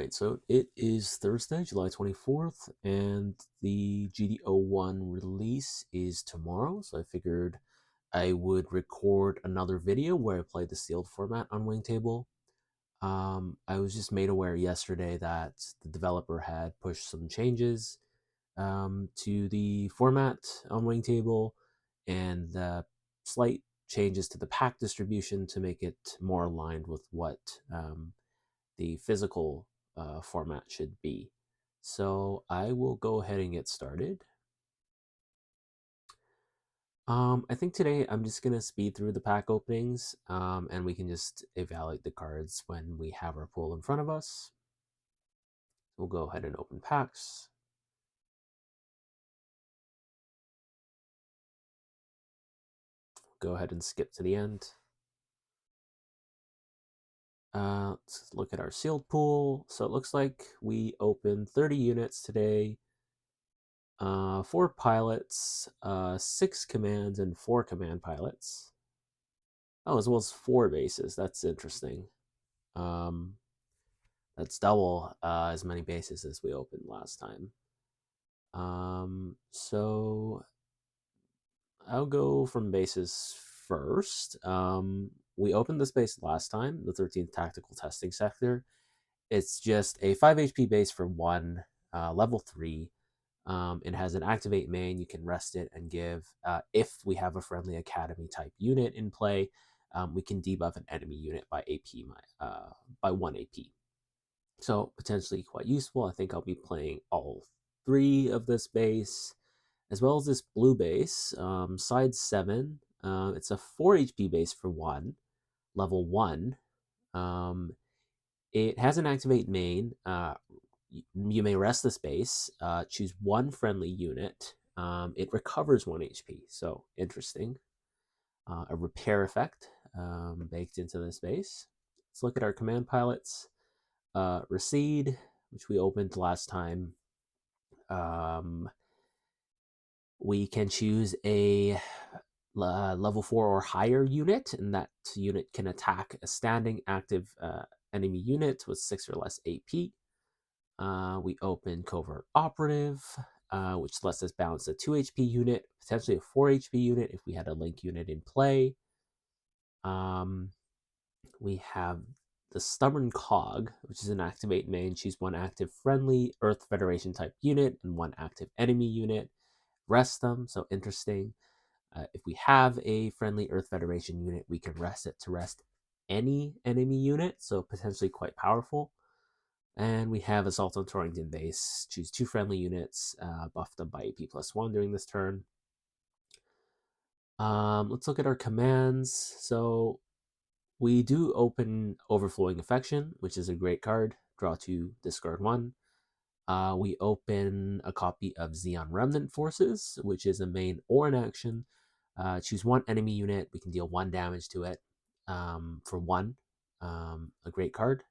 right, so it is Thursday, July 24th, and the GD01 release is tomorrow, so I figured I would record another video where I play the sealed format on Wavetable. I was just made aware yesterday that the developer had pushed some changes to the format on Wavetable and slight changes to the pack distribution to make it more aligned with what the physical format should be. So I will go ahead and get started. I think today I'm just going to speed through the pack openings and we can just evaluate the cards when we have our pool in front of us. We'll go ahead and open packs. Go ahead and skip to the end. Let's look at our sealed pool. So it looks like we opened 30 units today. 4 pilots, 6 commands, and 4 command pilots. Oh, as well as 4 bases. That's interesting. That's double as many bases as we opened last time. So I'll go from bases first. We opened this base last time, the 13th Tactical Testing Sector. It's just a 5 HP base for 1, level 3. It has an activate main. You can rest it and give, if we have a friendly academy type unit in play, we can debuff an enemy unit by AP, by 1 AP. So potentially quite useful. I think I'll be playing all 3 of this base, as well as this blue base, side 7. It's a 4 HP base for 1, level 1. It has an activate main. You may rest this base, choose 1 friendly unit. It recovers 1 HP, so interesting. A repair effect baked into this base. Let's look at our command pilots. Recede, which we opened last time. We can choose a level 4 or higher unit, and that unit can attack a standing active enemy unit with 6 or less AP. We open Covert Operative, which lets us balance a 2 HP unit, potentially a 4 HP unit if we had a link unit in play. We have the Stubborn Cog, which is an activate main. Choose 1 active friendly Earth Federation type unit and 1 active enemy unit. Rest them, so interesting. If we have a friendly Earth Federation unit, we can rest it to rest any enemy unit, so potentially quite powerful. And we have Assault on Torrington base. Choose 2 friendly units, buff them by AP +1 during this turn. Let's look at our commands. So we do open Overflowing Affection, which is a great card. Draw 2, discard 1. We open a copy of Xeon Remnant Forces, which is a main or an action. Choose 1 enemy unit. We can deal 1 damage to it for 1. A great card.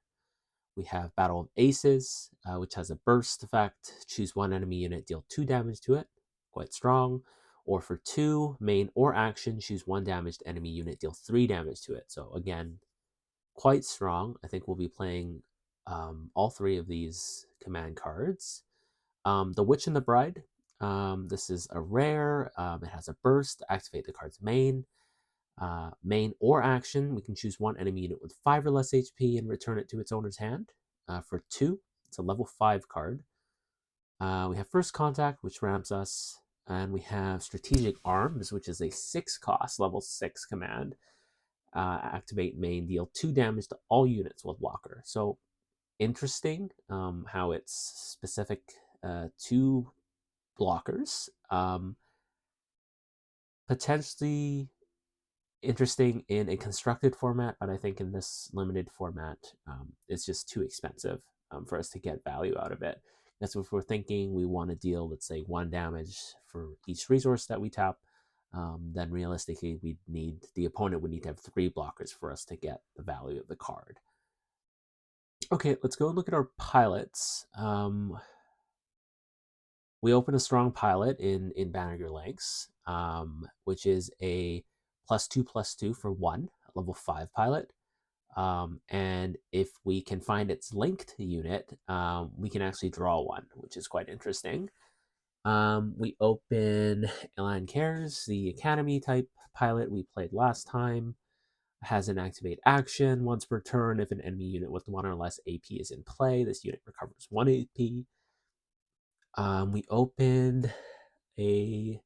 We have Battle of Aces, which has a burst effect. Choose 1 enemy unit, deal 2 damage to it. Quite strong. Or for 2, main or action, choose 1 damaged enemy unit, deal 3 damage to it. So again, quite strong. I think we'll be playing all 3 of these command cards. The Witch and the Bride. This is a rare. It has a burst. Activate the card's main. Main or action, we can choose 1 enemy unit with 5 or less HP and return it to its owner's hand. For 2, it's a level 5 card. We have First Contact, which ramps us. And we have Strategic Arms, which is a 6 cost, level 6 command. Activate main, deal 2 damage to all units with blocker. So interesting how it's specific to blockers. Potentially interesting in a constructed format, but I think in this limited format, it's just too expensive for us to get value out of it. That's if we're thinking we want to deal, let's say, 1 damage for each resource that we tap, then realistically, the opponent would need to have 3 blockers for us to get the value of the card. Okay, let's go and look at our pilots. We open a strong pilot in Banner Lengths, which is a +2/+2 for 1, level 5 pilot. And if we can find its linked unit, we can actually draw one, which is quite interesting. We open Elan Cares, the Academy type pilot we played last time. Has an activate action once per turn. If an enemy unit with 1 or less AP is in play, this unit recovers 1 AP. We opened a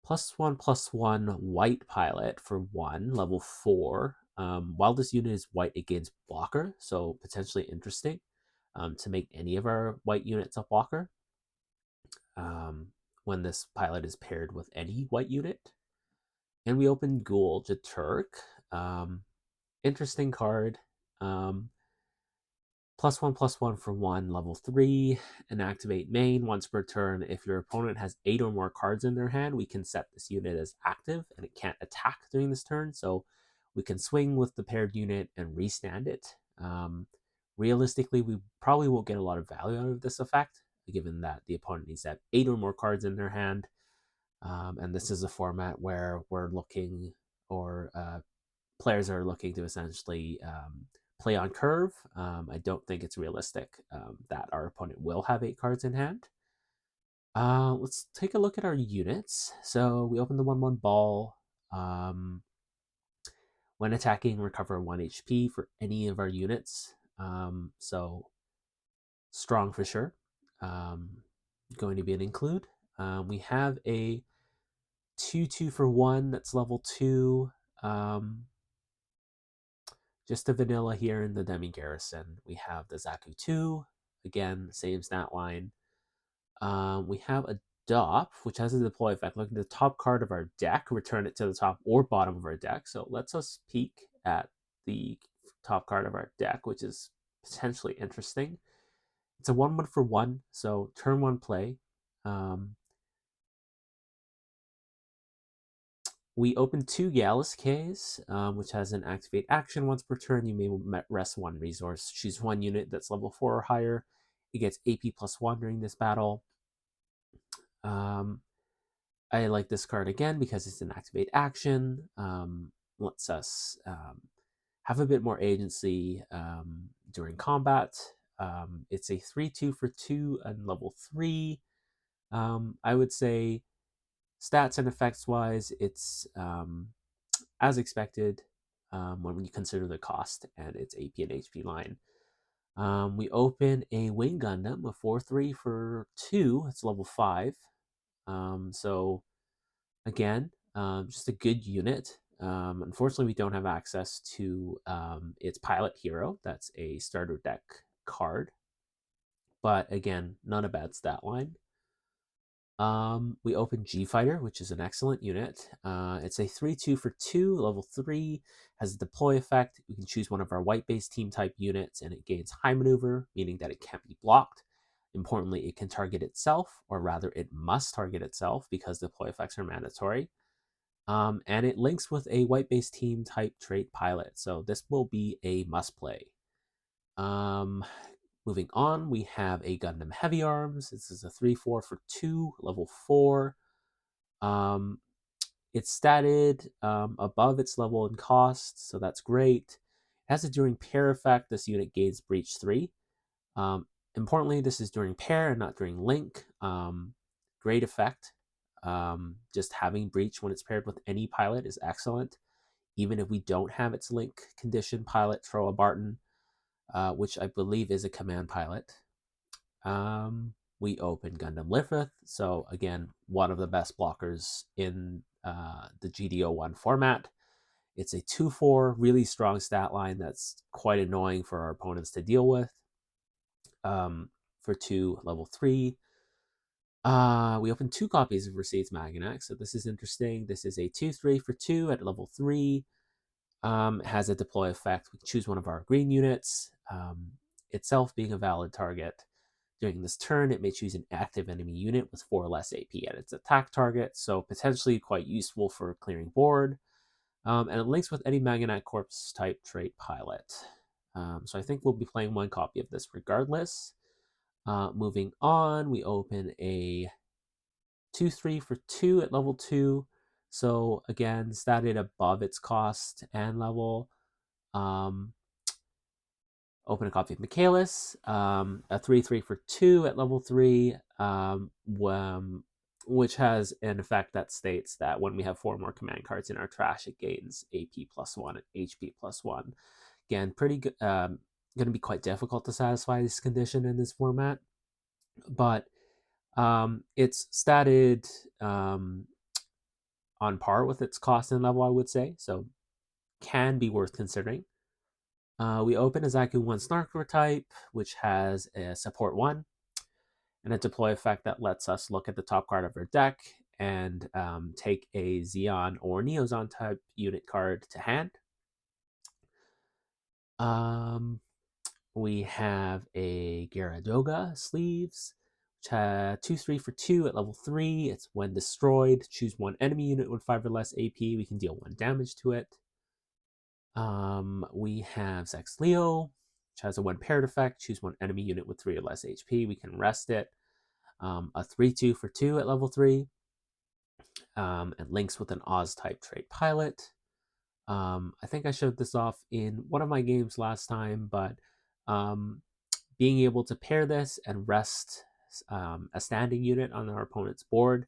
+1/+1 white pilot for 1, level 4. While this unit is white, it gains blocker, so potentially interesting to make any of our white units a blocker when this pilot is paired with any white unit. And we open Ghoul Jaturk. Interesting card. +1/+1 for 1, level 3, and activate main once per turn. If your opponent has 8 or more cards in their hand, we can set this unit as active and it can't attack during this turn. So we can swing with the paired unit and restand it. Realistically, we probably won't get a lot of value out of this effect, given that the opponent needs to have 8 or more cards in their hand. And this is a format where we're looking, or players are looking to essentially play on curve. I don't think it's realistic that our opponent will have 8 cards in hand. Let's take a look at our units. So we open the 1/1 ball. When attacking, recover 1 HP for any of our units. So strong for sure. Going to be an include. We have a 2/2 for 1 that's level 2. Just a vanilla here in the Demi Garrison. We have the Zaku 2, again, same stat line. We have a Dop, which has a deploy effect. Look at the top card of our deck, return it to the top or bottom of our deck. So let's us peek at the top card of our deck, which is potentially interesting. It's a 1/1 for 1, so turn 1 play. We open 2 Gallus Ks, which has an activate action once per turn. You may rest 1 resource. Choose 1 unit that's level 4 or higher. It gets AP +1 during this battle. I like this card again because it's an activate action. Lets us have a bit more agency during combat. It's a 3/2 for 2 and level 3. I would say stats and effects wise, it's as expected when you consider the cost and its AP and HP line. We open a Wing Gundam, a 4/3 for 2. It's level 5. So, again, just a good unit. Unfortunately, we don't have access to its Pilot Hero. That's a starter deck card. But again, not a bad stat line. We open G Fighter, which is an excellent unit. It's a 3/2 for 2, level 3, has a deploy effect. We can choose one of our white-based team type units, and it gains high maneuver, meaning that it can't be blocked. Importantly, it can target itself, or rather, it must target itself because deploy effects are mandatory. And it links with a white-based team type trait pilot, so this will be a must play. Moving on, we have a Gundam Heavy Arms. This is a 3/4 for 2, level 4. It's statted above its level and cost, so that's great. It has a during pair effect. This unit gains Breach 3. Importantly, this is during pair and not during link. Great effect. Just having Breach when it's paired with any pilot is excellent. Even if we don't have its link condition pilot, throw a Barton. Which I believe is a command pilot. We open Gundam Lithith, so again, one of the best blockers in the GD01 format. It's a 2/4, really strong stat line that's quite annoying for our opponents to deal with. For 2, level 3. We open 2 copies of Receipts Maganax, so this is interesting. This is a 2/3 for 2 at level 3. Has a deploy effect. We choose one of our green units, itself being a valid target. During this turn, it may choose an active enemy unit with 4 less AP at its attack target, so potentially quite useful for clearing board. And it links with any Magnite Corps type trait pilot. So I think we'll be playing 1 copy of this regardless. Moving on, we open a 2/3 for 2 at level 2. So again, statted above its cost and level. Um, open a copy of Michaelis, a 3/3 for 2 at level 3, which has an effect that states that when we have 4 more command cards in our trash, it gains AP +1 and HP +1. Again, pretty good. Going to be quite difficult to satisfy this condition in this format, but it's statted on par with its cost and level, I would say, so can be worth considering. We open a Zaku 1 Snarker type, which has a support 1 and a deploy effect that lets us look at the top card of our deck and take a Xeon or Neozon type unit card to hand. We have a Gyaradoga sleeves, which has 2/3 for 2 at level 3. It's when destroyed, choose one enemy unit with 5 or less AP. We can deal 1 damage to it. We have Zex Leo, which has a 1 paired effect. Choose one enemy unit with 3 or less HP. We can rest it. A 3/2 for 2 at level 3. And links with an Oz type trait pilot. I think I showed this off in one of my games last time, but being able to pair this and rest a standing unit on our opponent's board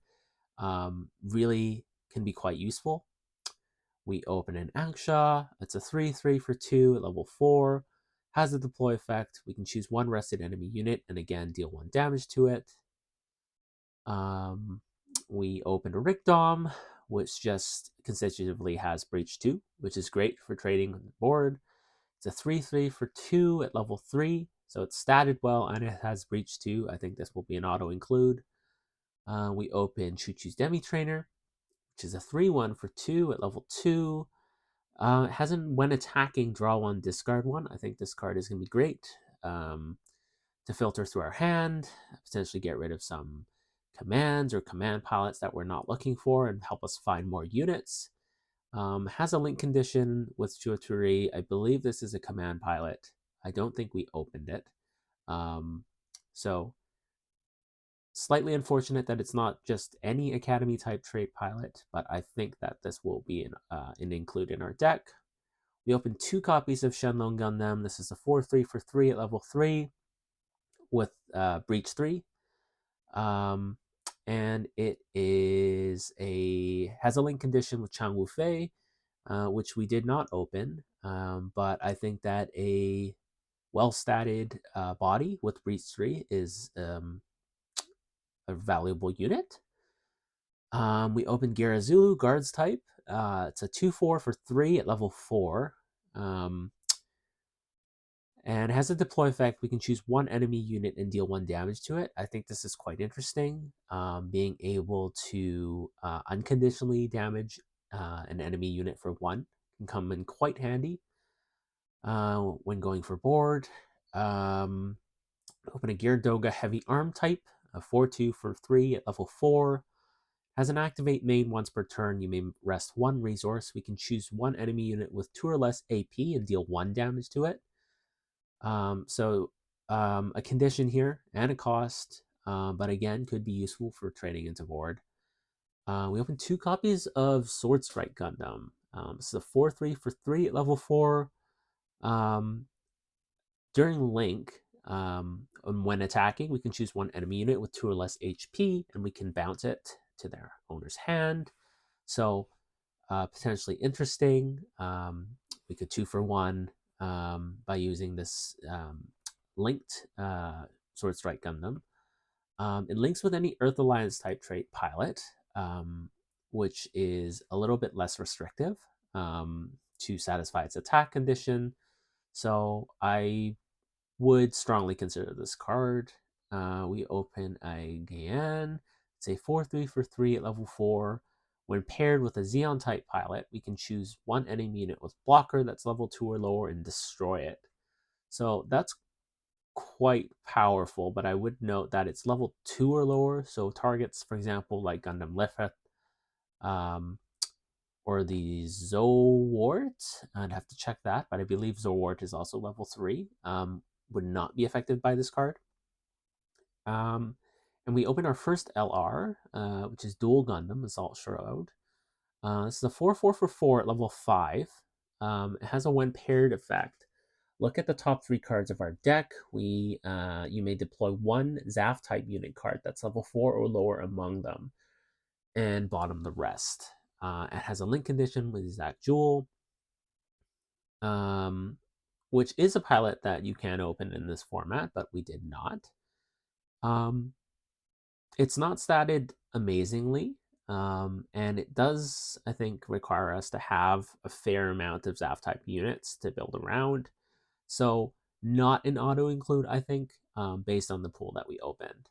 really can be quite useful. We open an Anksha. It's a 3/3 for 2 at level 4. Has a deploy effect. We can choose one rested enemy unit and again deal 1 damage to it. We open a Rickdom, which just consecutively has Breach 2, which is great for trading on the board. It's a 3/3 for 2 at level 3, so it's statted well and it has Breach 2. I think this will be an auto include. We open Choo-Choo's Demi Trainer, which is a 3/1 for 2 at level 2. It has an when attacking, draw 1, discard 1. I think this card is going to be great to filter through our hand, potentially get rid of some commands or command palettes that we're not looking for and help us find more units. Has a link condition with Chuoturi. I believe this is a command pilot. I don't think we opened it. So slightly unfortunate that it's not just any Academy type trait pilot, but I think that this will be an include in our deck. We opened 2 copies of Shenlong Gundam. This is a 4/3 for 3 at level 3 with Breach 3. And it has a link condition with Chang Wu Fei, which we did not open. But I think that a well-statted body with Breach 3 is a valuable unit. We opened Garazulu, Guards type. It's a 2/4 for 3 at level 4. And has a deploy effect. We can choose one enemy unit and deal 1 damage to it. I think this is quite interesting. Being able to unconditionally damage an enemy unit for 1 can come in quite handy when going for board. Open a Gyaradoga Heavy Arm type, a 4/2 for 3 at level 4. Has an activate main once per turn. You may rest 1 resource. We can choose one enemy unit with 2 or less AP and deal 1 damage to it. A condition here and a cost, but again, could be useful for trading into board. We opened 2 copies of Sword Strike Gundam. This is a 4/3 for 3 at level 4. During Link, when attacking, we can choose one enemy unit with 2 or less HP, and we can bounce it to their owner's hand. So, potentially interesting. We could 2 for 1 by using this linked Sword Strike Gundam. It links with any Earth Alliance type trait pilot, which is a little bit less restrictive to satisfy its attack condition. So I would strongly consider this card. We open a Gaian. It's a 4/3 for 3 at level 4. When paired with a Xeon type pilot, we can choose one enemy unit with blocker that's level 2 or lower and destroy it. So that's quite powerful, but I would note that it's level 2 or lower, so targets, for example, like Gundam Lefeth, or the Zowart, I'd have to check that, but I believe Zowart is also level 3, would not be affected by this card. And we open our first LR, which is Dual Gundam Assault Shroud. This is a 4/4 for 4 at level 5. It has a when paired effect. Look at the top 3 cards of our deck. You may deploy one ZAF type unit card that's level 4 or lower among them, and bottom the rest. It has a link condition with Zach Jewel, which is a pilot that you can open in this format, but we did not. It's not statted amazingly, and it does, I think, require us to have a fair amount of ZAF type units to build around. So, not an auto include, I think, based on the pool that we opened.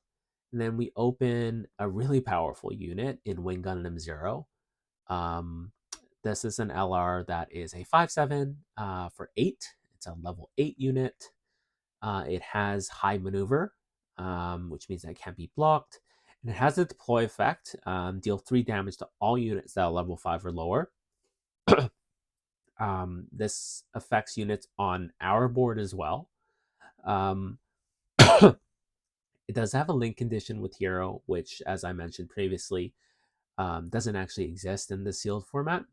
And then we open a really powerful unit in Wing Gundam Zero. Um, this is an LR that is a 5/7 for 8. It's a level 8 unit. It has high maneuver, which means that it can't be blocked. And it has a deploy effect, deal 3 damage to all units that are level 5 or lower. This affects units on our board as well. Um, it does have a link condition with Hero, which, as I mentioned previously, doesn't actually exist in the sealed format,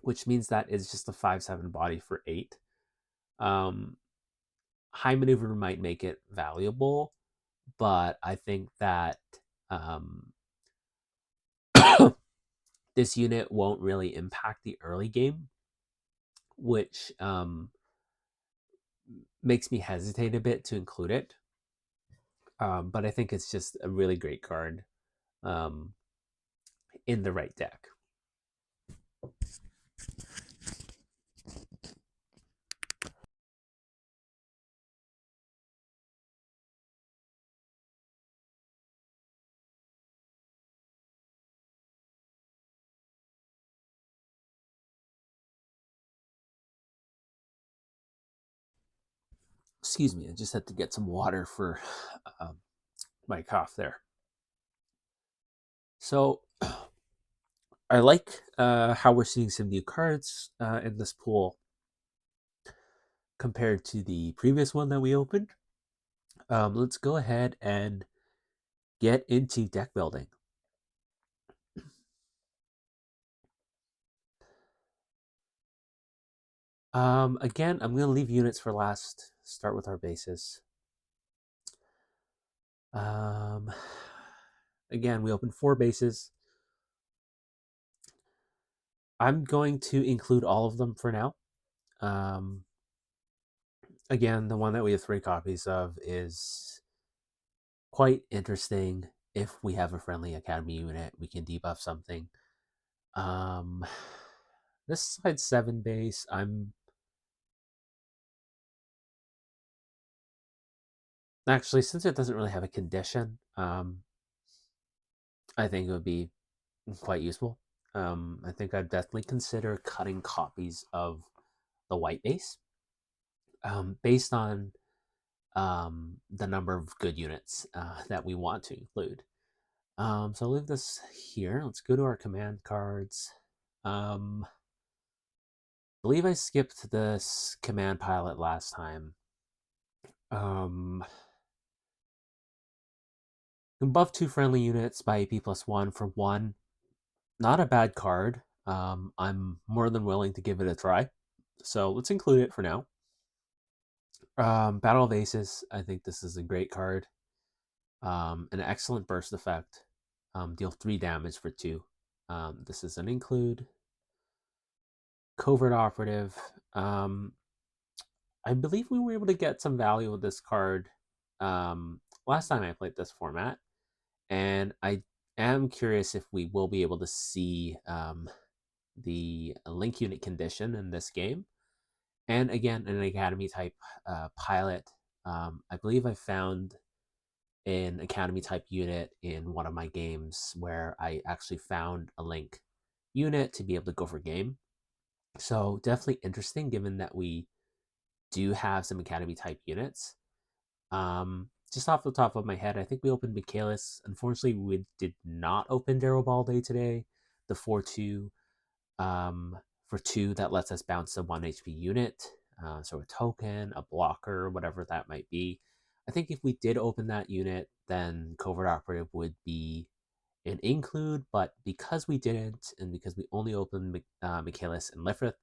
which means that it's just a 5/7 body for 8. Um, high maneuver might make it valuable, but I think that um, this unit won't really impact the early game, which makes me hesitate a bit to include it. But I think it's just a really great card um, in the right deck. Excuse me, I just had to get some water for um, my cough there. So I like how we're seeing some new cards in this pool compared to the previous one that we opened. Let's go ahead and get into deck building. Again, I'm going to leave units for last. Start with our bases. Again, we opened 4 bases. I'm going to include all of them for now. Again, the one that we have 3 copies of is quite interesting. If we have a friendly academy unit, we can debuff something. This side 7 base, I'm actually, since it doesn't really have a condition, I think it would be quite useful. I think I'd definitely consider cutting copies of the white base based on the number of good units that we want to include. So I'll leave this here. Let's go to our command cards. I believe I skipped this command pilot last time. Can buff 2 friendly units by AP+1 for 1. Not a bad card. I'm more than willing to give it a try. So let's include it for now. Battle of Aces. I think this is a great card. An excellent burst effect. Deal 3 damage for 2. This is an include. Covert Operative. I believe we were able to get some value with this card last time I played this format. And I am curious if we will be able to see the link unit condition in this game. And again, an Academy type pilot. I believe I found an Academy type unit in one of my games where I actually found a link unit to be able to go for game. So definitely interesting given that we do have some Academy type units. Just off the top of my head, I think we opened Michaelis. Unfortunately, we did not open Daryl Balde today. The 4/2 for 2 that lets us bounce a 1 HP unit. So a token, a blocker, whatever that might be. I think if we did open that unit, then Covert Operative would be an include, but because we didn't, and because we only opened Michaelis and Lifrith,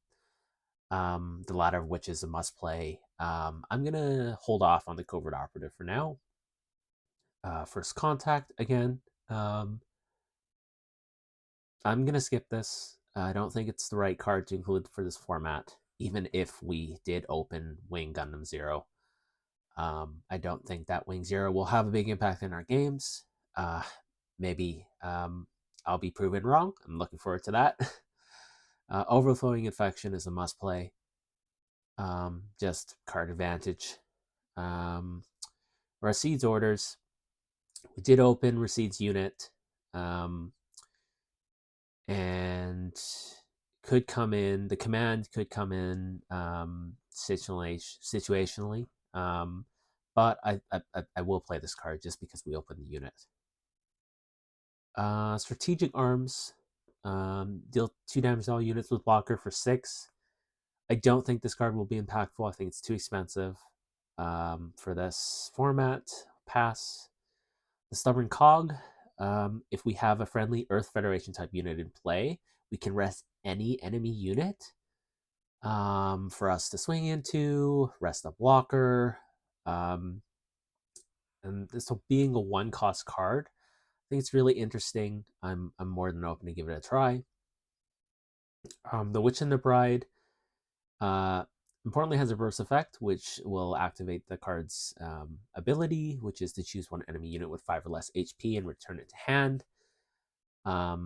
the latter of which is a must play. I'm going to hold off on the Covert Operative for now. First Contact, again. Um, I'm going to skip this. I don't think it's the right card to include for this format, even if we did open Wing Gundam Zero. I don't think that Wing Zero will have a big impact in our games. Maybe I'll be proven wrong. I'm looking forward to that. Overflowing Infection is a must play. Just card advantage. Raside's Orders. We did open Raside's unit. And could come in. The command could come in situationally. But I will play this card just because we opened the unit. Strategic Arms. Deal 2 damage to all units with blocker for 6. I don't think this card will be impactful. I think it's too expensive for this format. Pass. The Stubborn Cog. If we have a friendly Earth Federation type unit in play, we can rest any enemy unit for us to swing into, rest a blocker. And so being a 1-cost card, I think it's really interesting. I'm more than open to give it a try. The Witch and the Bride importantly has a burst effect, which will activate the card's ability, which is to choose one enemy unit with 5 or less HP and return it to hand. A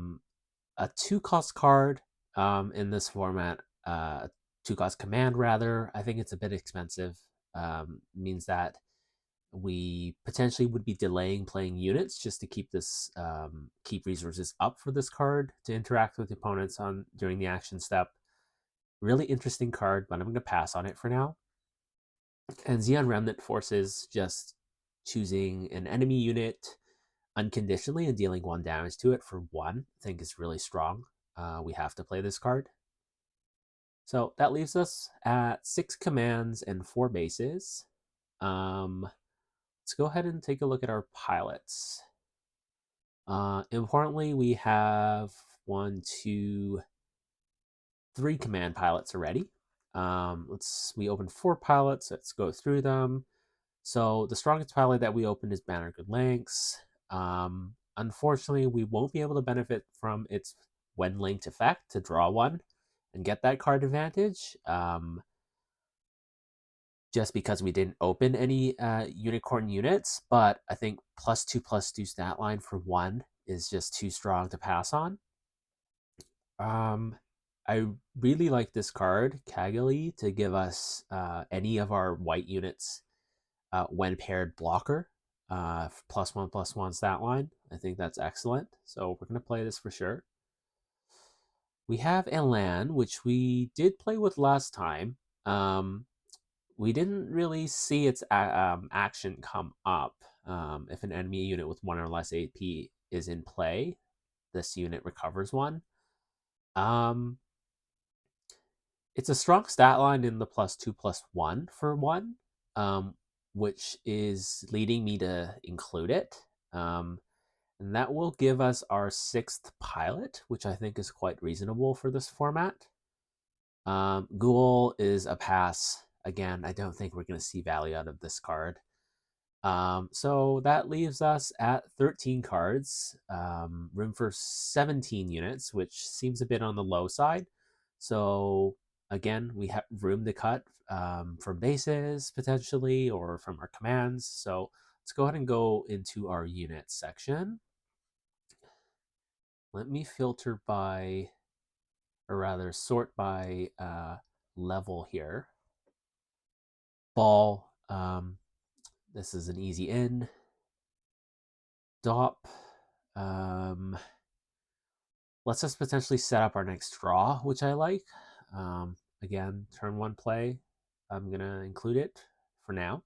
2-cost card in this format, 2-cost command rather. I think it's a bit expensive. Means that we potentially would be delaying playing units just to keep this keep resources up for this card to interact with opponents on during the action step. Really interesting card, but I'm going to pass on it for now. And Xeon Remnant Forces, just choosing an enemy unit unconditionally and dealing 1 damage to it for 1, I think is really strong. We have to play this card. So that leaves us at 6 commands and 4 bases. Let's go ahead and take a look at our pilots. Importantly, we have 1, 2, 3 command pilots already. We opened 4 pilots. Let's go through them. So the strongest pilot that we opened is Banner Good Lynx. Unfortunately, we won't be able to benefit from its when linked effect to draw 1 and get that card advantage. Just because we didn't open any unicorn units, but I think +2/+2 stat line for 1 is just too strong to pass on. I really like this card, Cagali, to give us any of our white units when paired blocker, +1/+1 stat line. I think that's excellent. So we're going to play this for sure. We have Elan, which we did play with last time. We didn't really see its action come up. If an enemy unit with 1 or less AP is in play, this unit recovers 1. It's a strong stat line in the +2/+1 for 1, which is leading me to include it. And that will give us our 6th pilot, which I think is quite reasonable for this format. Ghoul is a pass. Again, I don't think we're going to see value out of this card. So that leaves us at 13 cards, room for 17 units, which seems a bit on the low side. So again, we have room to cut from bases potentially or from our commands. So let's go ahead and go into our unit section. Let me filter by, or rather sort by level here. Ball, this is an easy in. Dop, let's just potentially set up our next draw, which I like. Again, turn 1 play, I'm gonna include it for now.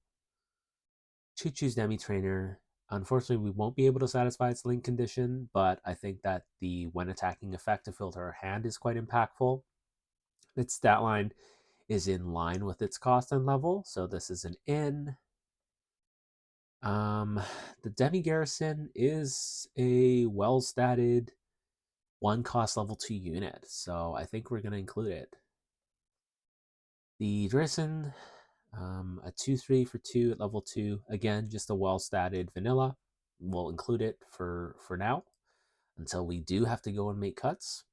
Choo Choo's Demi Trainer. Unfortunately, we won't be able to satisfy its link condition, but I think that the when attacking effect to filter our hand is quite impactful. Its stat line is in line with its cost and level, so this is an in. The Demi Garrison is a well-statted 1 cost level 2 unit, so I think we're going to include it. The Drison, a 2-3 for 2 at level 2. Again, just a well-statted vanilla. We'll include it for now until we do have to go and make cuts.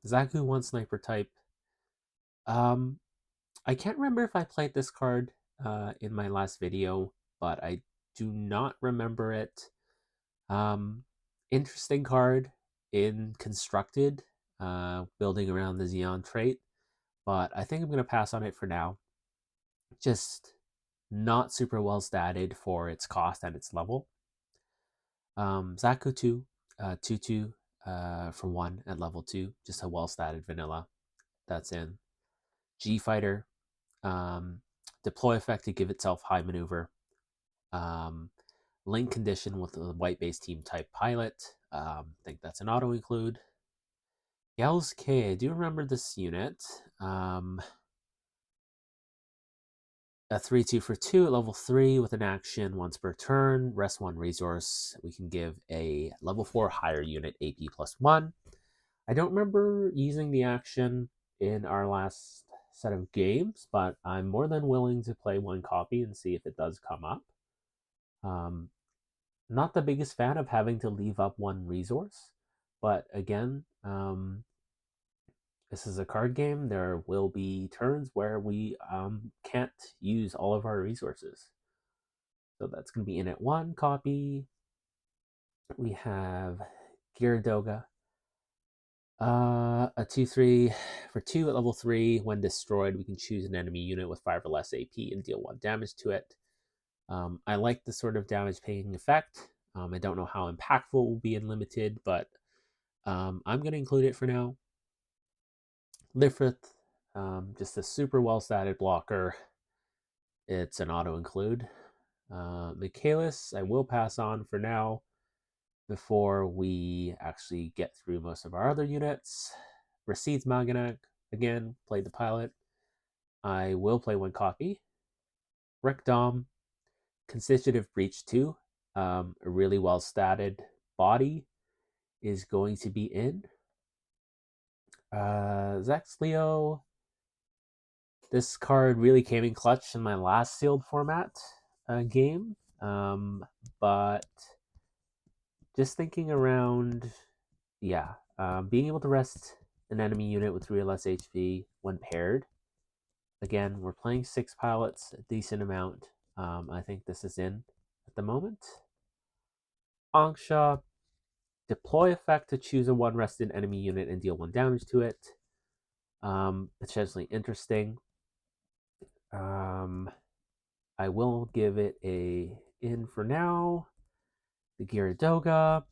Zaku 1 sniper type. I can't remember if I played this card in my last video, but I do not remember it. Interesting card in constructed, building around the Xeon trait, but I think I'm going to pass on it for now. Just not super well statted for its cost and its level. Zaku 2, 2-2 for 1 at level 2, just a well statted vanilla. That's in. G Fighter, deploy effect to give itself high maneuver. Link condition with the white base team type pilot. I think that's an auto include. Gals K, I do remember this unit. A 3-2 for 2 at level 3 with an action once per turn. Rest 1 resource. We can give a level 4 higher unit AP +1. I don't remember using the action in our last set of games, but I'm more than willing to play one copy and see if it does come up. Not the biggest fan of having to leave up one resource, but again, this is a card game. There will be turns where we can't use all of our resources. So that's going to be in at 1 copy. We have Gyaradoga. A 2-3 for 2 at level 3. When destroyed, we can choose an enemy unit with 5 or less AP and deal 1 damage to it. I like the sort of damage paying effect. I don't know how impactful it will be in limited, but I'm going to include it for now. Lifrith, just a super well statted blocker. It's an auto include. Michaelis, I will pass on for now before we actually get through most of our other units. Recedes Maganak, again, play the pilot. I will play 1 copy. Rick Dom, Constitutive Breach 2, a really well statted body is going to be in. Zex Leo, this card really came in clutch in my last sealed format game, but just thinking around, yeah, being able to rest an enemy unit with 3 or less HP when paired. Again, we're playing 6 pilots, a decent amount. I think this is in at the moment. Angsha, deploy effect to choose a 1 rested enemy unit and deal 1 damage to it. Potentially interesting. I will give it a in for now. The Gyaradoga.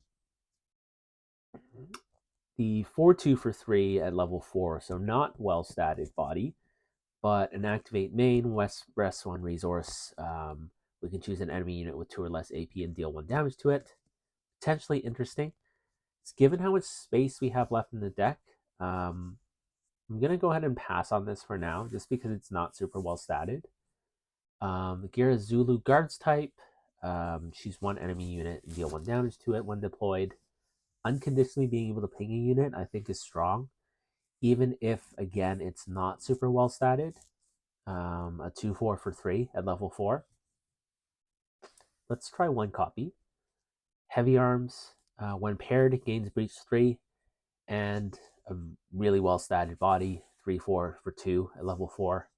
The 4-2 for 3 at level 4, so not well statted body, but an activate main, rest 1 resource. We can choose an enemy unit with 2 or less AP and deal 1 damage to it. Potentially interesting. It's given how much space we have left in the deck. I'm going to go ahead and pass on this for now, just because it's not super well statted. Gira Zulu guards type. She's 1 enemy unit and deal 1 damage to it when deployed. Unconditionally being able to ping a unit, I think, is strong, even if, again, it's not super well statted. A 2-4 for 3 at level 4. Let's try 1 copy. Heavy arms, when paired, gains breach 3, and a really well statted body, 3-4 for 2 at level 4.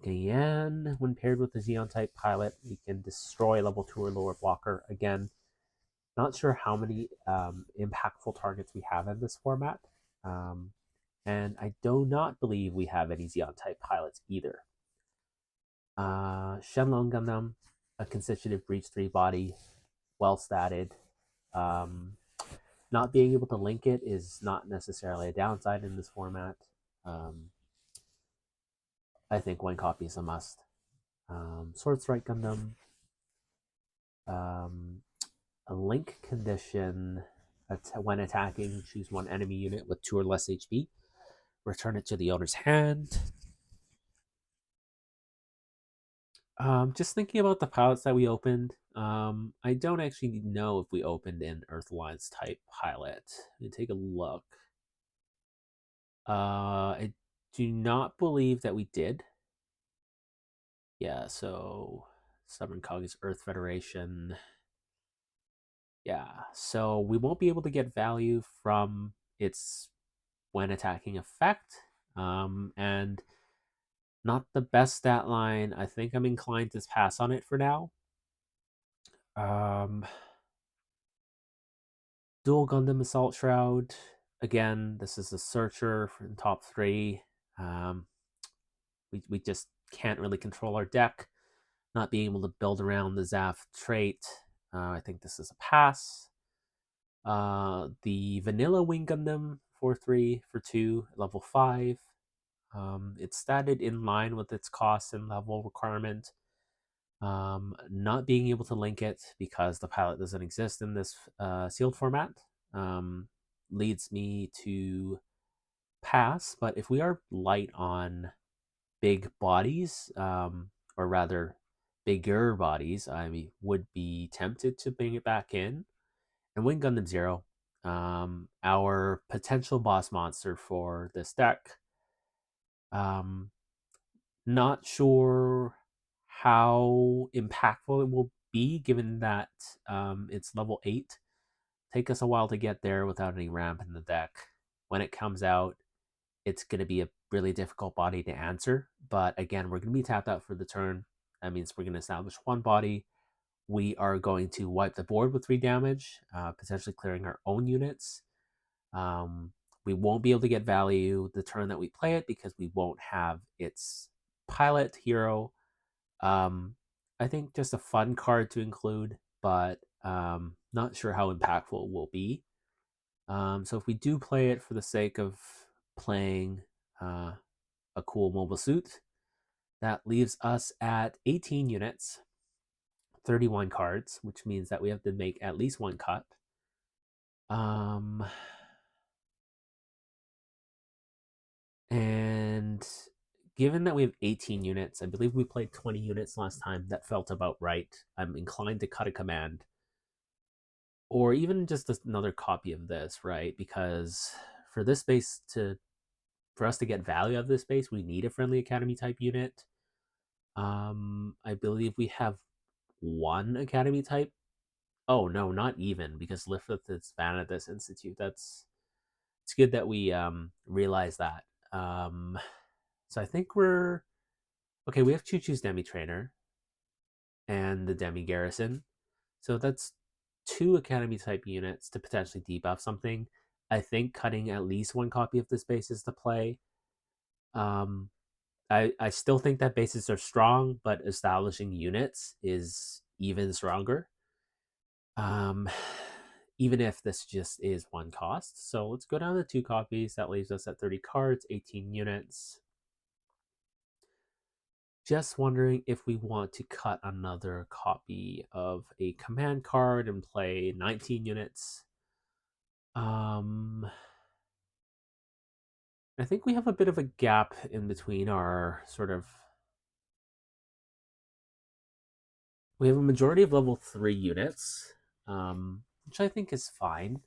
Gayan, when paired with the Xeon type pilot, we can destroy level 2 or lower blocker. Again, not sure how many impactful targets we have in this format. And I do not believe we have any Xeon type pilots either. Shenlong Gundam, a constitutive breach 3 body, well statted. Not being able to link it is not necessarily a downside in this format. I think 1 copy is a must. Sword Strike Gundam. A link condition, when attacking, choose 1 enemy unit with 2 or less HP. Return it to the owner's hand. Just thinking about the pilots that we opened, I don't actually know if we opened an Earth Alliance type pilot. Let me take a look. I do not believe that we did. Yeah, so Stubborn Cog is Earth Federation. Yeah, so we won't be able to get value from its when attacking effect. And not the best stat line. I think I'm inclined to pass on it for now. Um, Dual Gundam Assault Shroud. Again, this is a searcher for the top three. Um, we just can't really control our deck. Not being able to build around the Zaf trait. I think this is a pass. The Vanilla Wing Gundam 4-3 for 2, level 5. It's statted in line with its cost and level requirement. Not being able to link it because the pilot doesn't exist in this sealed format leads me to pass. But if we are light on big bodies, or rather bigger bodies, I would be tempted to bring it back in and win Gundam Zero. Our potential boss monster for this deck. Um, Not sure how impactful it will be given that it's level 8. Take us a while to get there without any ramp in the deck. When it comes out, it's going to be a really difficult body to answer. But again, we're going to be tapped out for the turn. That means we're going to establish one body. We are going to wipe the board with 3 damage, potentially clearing our own units. Um, we won't be able to get value the turn that we play it because we won't have its pilot hero. I think just a fun card to include, but not sure how impactful it will be. So if we do play it for the sake of playing a cool mobile suit, that leaves us at 18 units, 31 cards, which means that we have to make at least one cut. Um, and given that we have 18 units, I believe we played 20 units last time. That felt about right. I'm inclined to cut a command or even just another copy of this, right? Because for this base to for us to get value of this base, we need a friendly academy type unit. I believe we have one academy type. Oh no, not even because Liflith is banned at this institute. It's good that we realize that. Um, so I think we're okay. We have Choo Choo's Demi Trainer and the Demi Garrison. So that's 2 academy type units to potentially debuff something. I think cutting at least one copy of this base is the play. Um, I still think that bases are strong, but establishing units is even stronger. Um, Even if this just is one cost. So let's go down to 2 copies. That leaves us at 30 cards, 18 units. Just wondering if we want to cut another copy of a command card and play 19 units. Um, I think we have a bit of a gap in between our sort of. We have a majority of level 3 units, which I think is fine.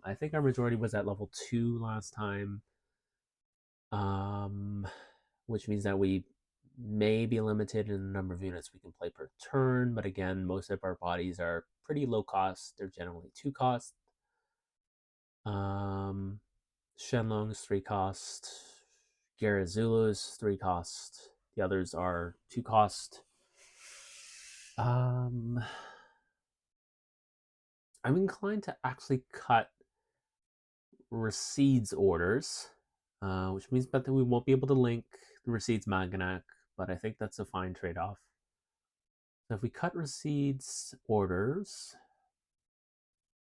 I think our majority was at level 2 last time, um, which means that we may be limited in the number of units we can play per turn. But again, most of our bodies are pretty low cost. They're generally 2 cost. Um, Shenlong's 3 cost. Garazulu's 3 cost. The others are 2 cost. Um, I'm inclined to actually cut Recedes orders, which means that we won't be able to link the Recedes Maganak, but I think that's a fine trade off. So if we cut Recedes orders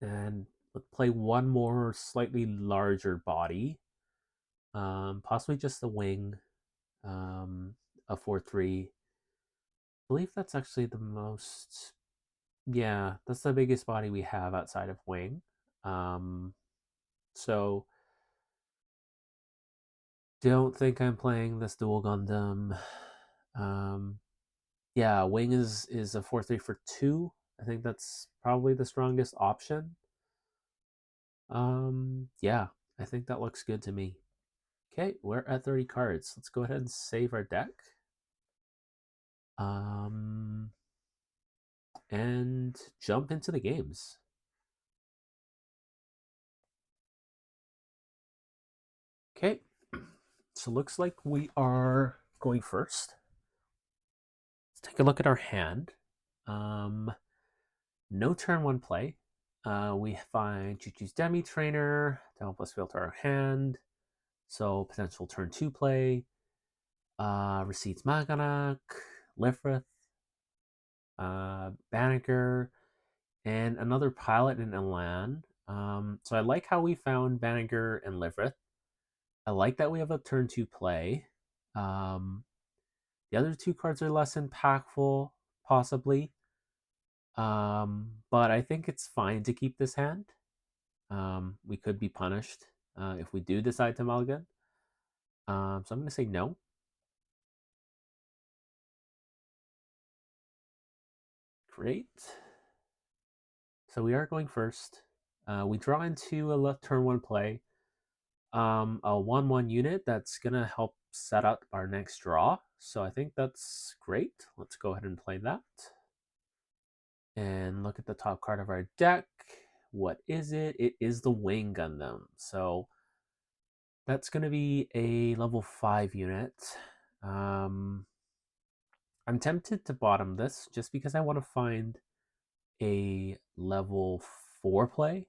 and let's play one more slightly larger body, possibly just the wing, a 4-3. I believe that's actually the most. Yeah, that's the biggest body we have outside of wing. Um, so don't think I'm playing this dual Gundam. Um, yeah, wing is a 4-3 for 2. I think that's probably the strongest option. Yeah, I think that looks good to me. Okay, we're at 30 cards. Let's go ahead and save our deck. And jump into the games. Okay, so looks like we are going first. Let's take a look at our hand. No turn one play. We find Choo-Choo's Demi Trainer to help us filter our hand. So potential turn two play. Receipts Maganak, Lifrith, Banneker, and another pilot in Elan. So I like how we found Banneker and Lifrith. I like that we have a turn two play. Um, the other two cards are less impactful, possibly. But I think it's fine to keep this hand. We could be punished if we do decide to mulligan. So I'm going to say no. Great. So we are going first. We draw into a left turn one play. A 1/1 unit that's going to help set up our next draw. So I think that's great. Let's go ahead and play that. And look at the top card of our deck. What is it? It is the Wing Gundam. So that's going to be a level 5 unit. I'm tempted to bottom this just because I want to find a level 4 play.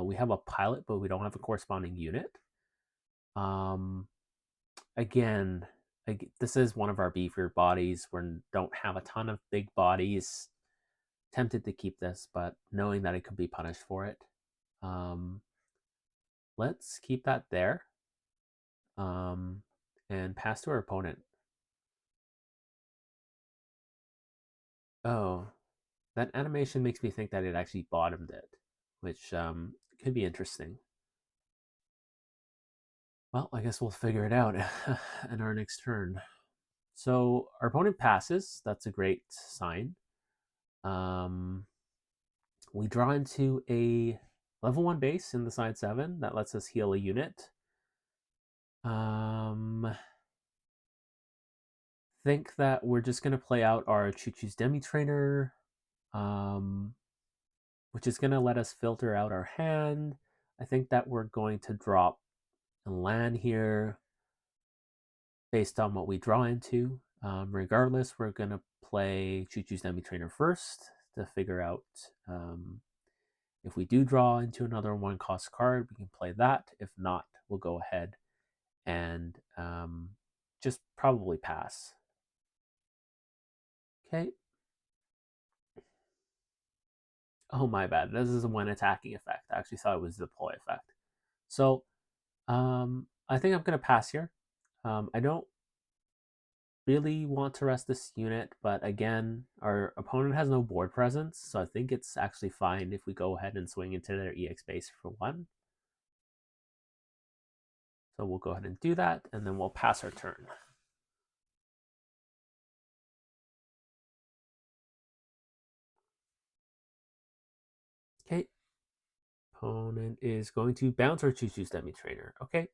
We have a pilot, but we don't have a corresponding unit. Again, this is one of our beefier bodies. We don't have a ton of big bodies. Tempted to keep this, but knowing that I could be punished for it. Let's keep that there. And pass to our opponent. Oh, that animation makes me think that it actually bottomed it, which could be interesting. Well, I guess we'll figure it out in our next turn. So our opponent passes. That's a great sign. We draw into a level 1 base in the side 7 that lets us heal a unit. Think that we're just going to play out our Choo-Choo's Demi Trainer, which is going to let us filter out our hand. I think that we're going to drop a land here based on what we draw into. Regardless, we're going to play Choo-Choo's Demi Trainer first to figure out if we do draw into another 1 cost card, we can play that. If not, we'll go ahead and just probably pass. Okay. Oh, my bad. This is a when attacking effect. I actually thought it was the deploy effect. So I think I'm going to pass here. I don't really want to rest this unit, but again, our opponent has no board presence, so I think it's actually fine if we go ahead and swing into their EX base for 1. So we'll go ahead and do that, and then we'll pass our turn. Okay. Opponent is going to bounce our Choo-Choo's Demi Trainer. Okay.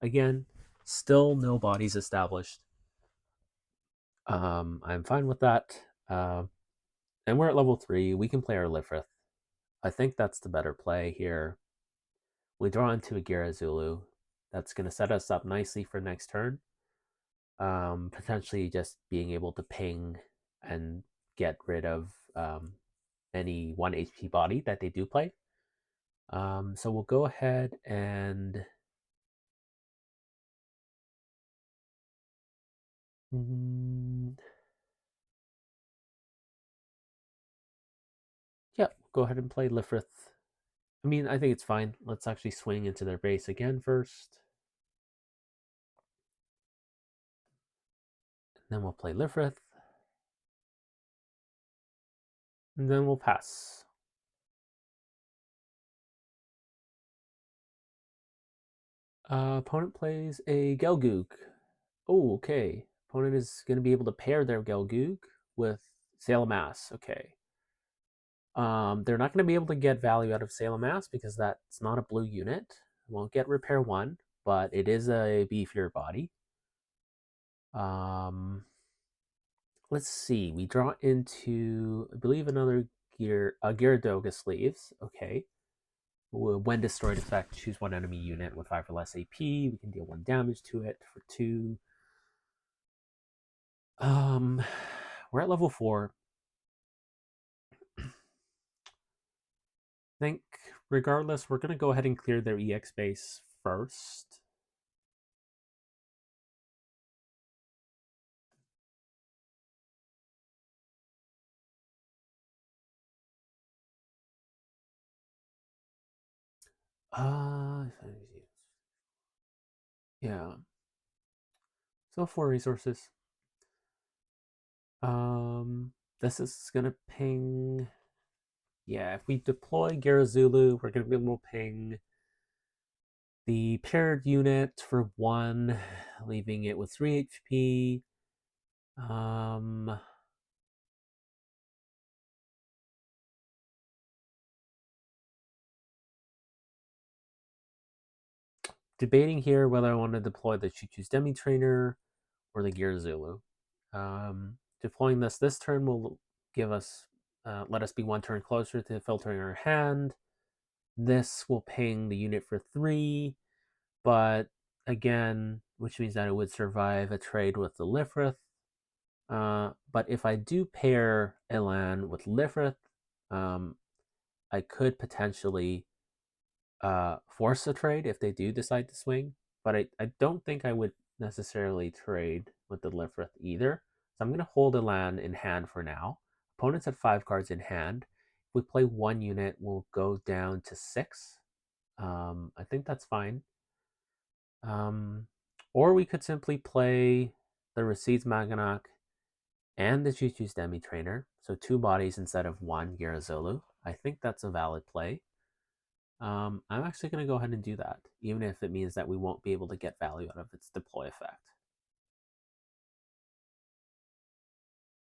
Again, still no bodies established. I'm fine with that. And we're at level 3. We can play our Lifrith. I think that's the better play here. We draw into a Gira Zulu. That's going to set us up nicely for next turn. Potentially just being able to ping and get rid of any 1 HP body that they do play. So we'll go ahead and yeah, go ahead and play Lifrith. I mean, I think it's fine. Let's actually swing into their base again first. And then we'll play Lifrith. And then we'll pass. Opponent plays a Gelgoog. Oh, okay. Opponent is going to be able to pair their Gelgoog with Sail Mass. Okay. They're not going to be able to get value out of Sail Mass because that's not a blue unit. Won't get Repair 1. but it is a beefier body. Let's see. We draw into, I believe, another Gyaradoga sleeves. Okay. When destroyed effect, choose one enemy unit with 5 or less AP. We can deal 1 damage to it for 2. We're at level 4. I think, regardless, we're going to go ahead and clear their EX base first. Yeah. So 4 resources. This is gonna ping. Yeah, if we deploy Garazulu, we're gonna be able to ping the paired unit for 1, leaving it with 3 HP. Debating here whether I want to deploy the Choo-Choo's Demi Trainer or the Garazulu. Deploying this turn will give us let us be 1 turn closer to filtering our hand. This will ping the unit for 3, but again, which means that it would survive a trade with the Lifrith. But if I do pair Elan with Lifrith, I could potentially force a trade if they do decide to swing. But I don't think I would necessarily trade with the Lifrith either. So I'm going to hold Elan in hand for now. Opponents have 5 cards in hand. If we play 1 unit, we'll go down to 6. I think that's fine. Or we could simply play the Receipts Maganak and the Choo-Choo's Demi Trainer. So 2 bodies instead of 1 Garazolu. I think that's a valid play. I'm actually going to go ahead and do that, even if it means that we won't be able to get value out of its deploy effect.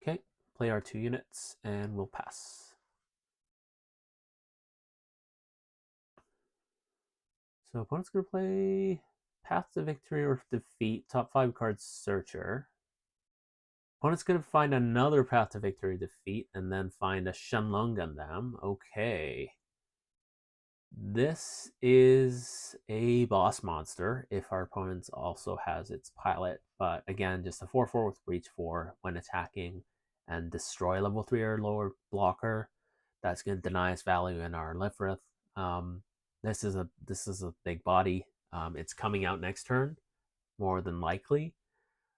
Okay, play our 2 units, and we'll pass. So opponent's going to play Path to Victory or Defeat, top 5 cards Searcher. Opponent's going to find another Path to Victory Defeat, and then find a Shenlong Gundam. Okay. This is a boss monster if our opponent also has its pilot, but again, just a 4/4 with breach 4 when attacking and destroy level 3 or lower blocker. That's going to deny us value in our Lifrith. This is a big body. It's coming out next turn, more than likely.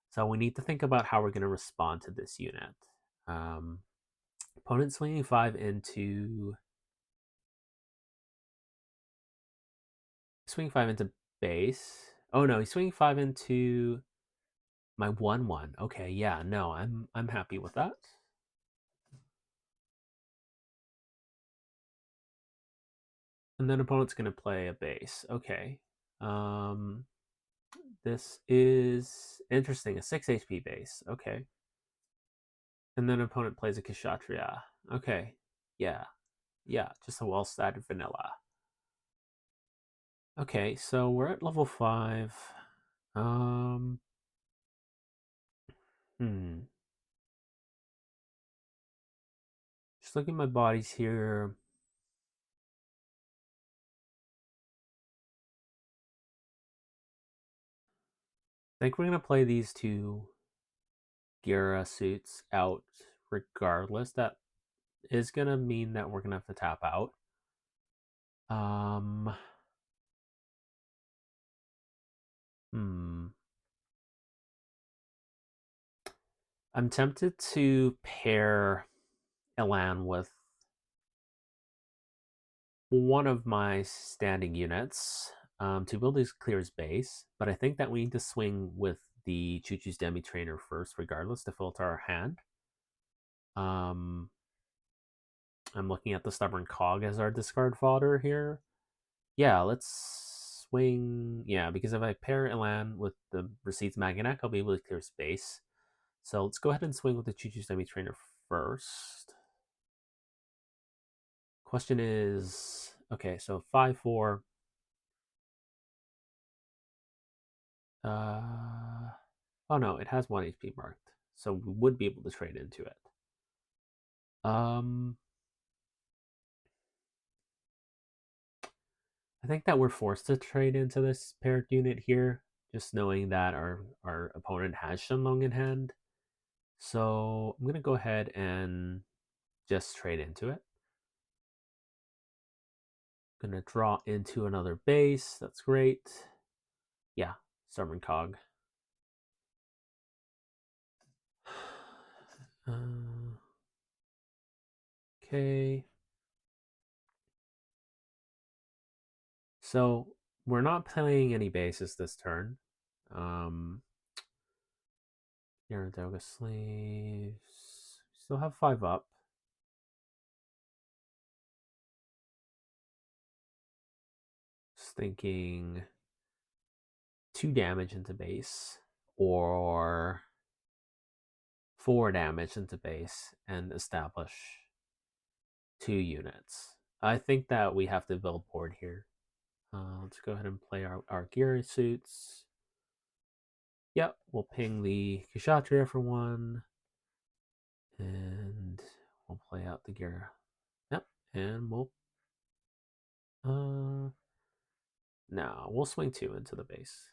So we need to think about how we're going to respond to this unit. Opponent swinging 5 into swing 5 into base. Oh no, he's swinging 5 into my 1/1. Okay, yeah, no, I'm happy with that. And then opponent's gonna play a base. Okay. This is interesting, a 6 HP base. Okay. And then opponent plays a Kshatriya. Okay. Yeah. Yeah, just a well-statted vanilla. Okay, so we're at level 5. Um hmm. Just looking at my bodies here. I think we're gonna play these 2 Gira suits out regardless. That is gonna mean that we're gonna have to tap out. Um hmm. I'm tempted to pair Elan with one of my standing units to build his clear his base, but I think that we need to swing with the Choo-Choo's Demi Trainer first, regardless, to filter our hand. I'm looking at the Stubborn Cog as our discard fodder here. Yeah, let's swing. Yeah, because if I pair Elan with the Receipts Maganak, I'll be able to clear space. So let's go ahead and swing with the Choo-Choo's Demi Trainer first. Question is, okay, so 5/4. Oh no, it has 1 HP marked, so we would be able to trade into it. Um, I think that we're forced to trade into this paired unit here, just knowing that our opponent has Shenlong in hand. So I'm gonna go ahead and just trade into it. Gonna draw into another base. That's great. Yeah, Stubborn Cog. Okay. So we're not playing any bases this turn. Yaratoga Slaves. Still have 5 up. Just thinking 2 damage into base or 4 damage into base and establish 2 units. I think that we have to build board here. Let's go ahead and play our gear suits. Yep, we'll ping the Kshatriya for 1. And we'll play out the gear. Yep, and we'll no, we'll swing 2 into the base.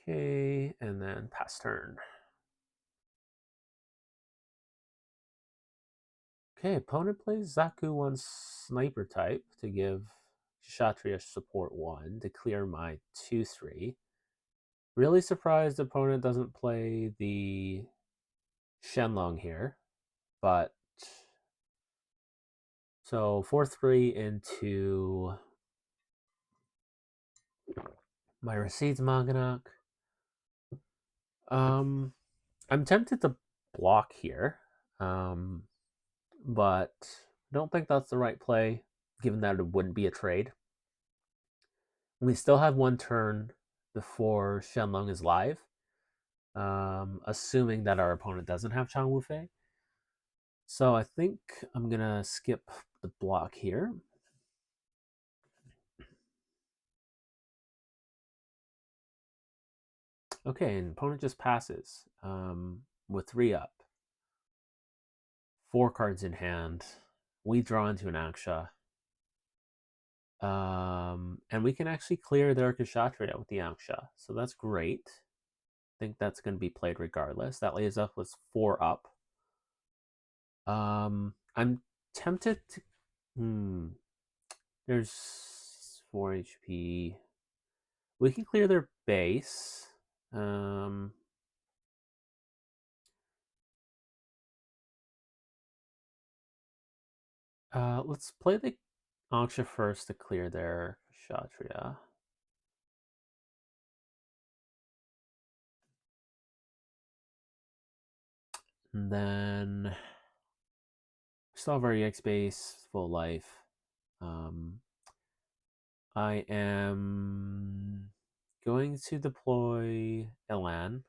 Okay, and then pass turn. Okay, opponent plays Zaku-1 sniper type to give Kshatriya support 1 to clear my 2-3. Really surprised opponent doesn't play the Shenlong here, but so 4-3 into my Recedes Maganak. I'm tempted to block here, but I don't think that's the right play, given that it wouldn't be a trade. We still have 1 turn before Shenlong is live, assuming that our opponent doesn't have Chang Wufei. So I think I'm gonna skip the block here. Okay, and opponent just passes with 3 up. 4 cards in hand. We draw into an Aksha. And we can actually clear their Kshatriya with the Aksha. So that's great. I think that's going to be played regardless. That leaves us with 4 up. I'm tempted to... There's 4 HP. We can clear their base. Let's play the Aksha first to clear their Kshatriya. And then still have our EX base, full life. I am going to deploy Elan.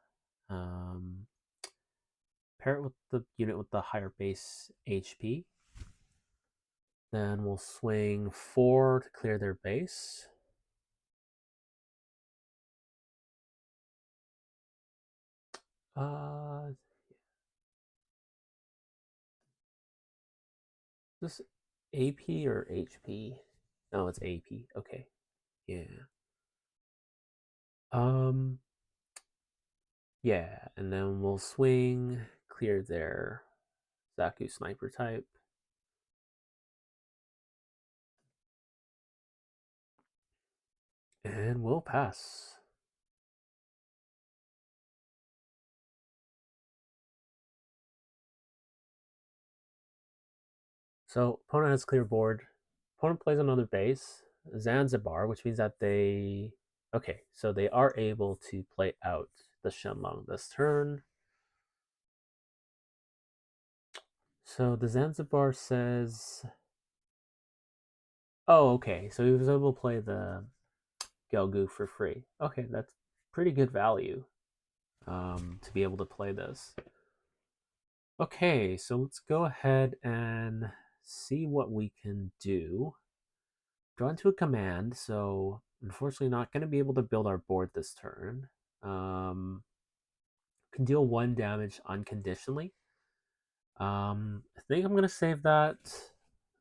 Pair it with the unit with the higher base HP. Then we'll swing 4 to clear their base. Is this AP or HP? No, it's AP. Okay. Yeah. Yeah, and then we'll swing, clear their Zaku sniper type. And we'll pass. So opponent has clear board. Opponent plays another base, Zanzibar, which means that they... Okay, so they are able to play out the Shenlong this turn. So the Zanzibar says... Oh, okay, so he was able to play the Gelgu for free. Okay, that's pretty good value to be able to play this. Okay, so let's go ahead and see what we can do. draw into a command, so unfortunately not going to be able to build our board this turn. Can deal 1 damage unconditionally. I think I'm going to save that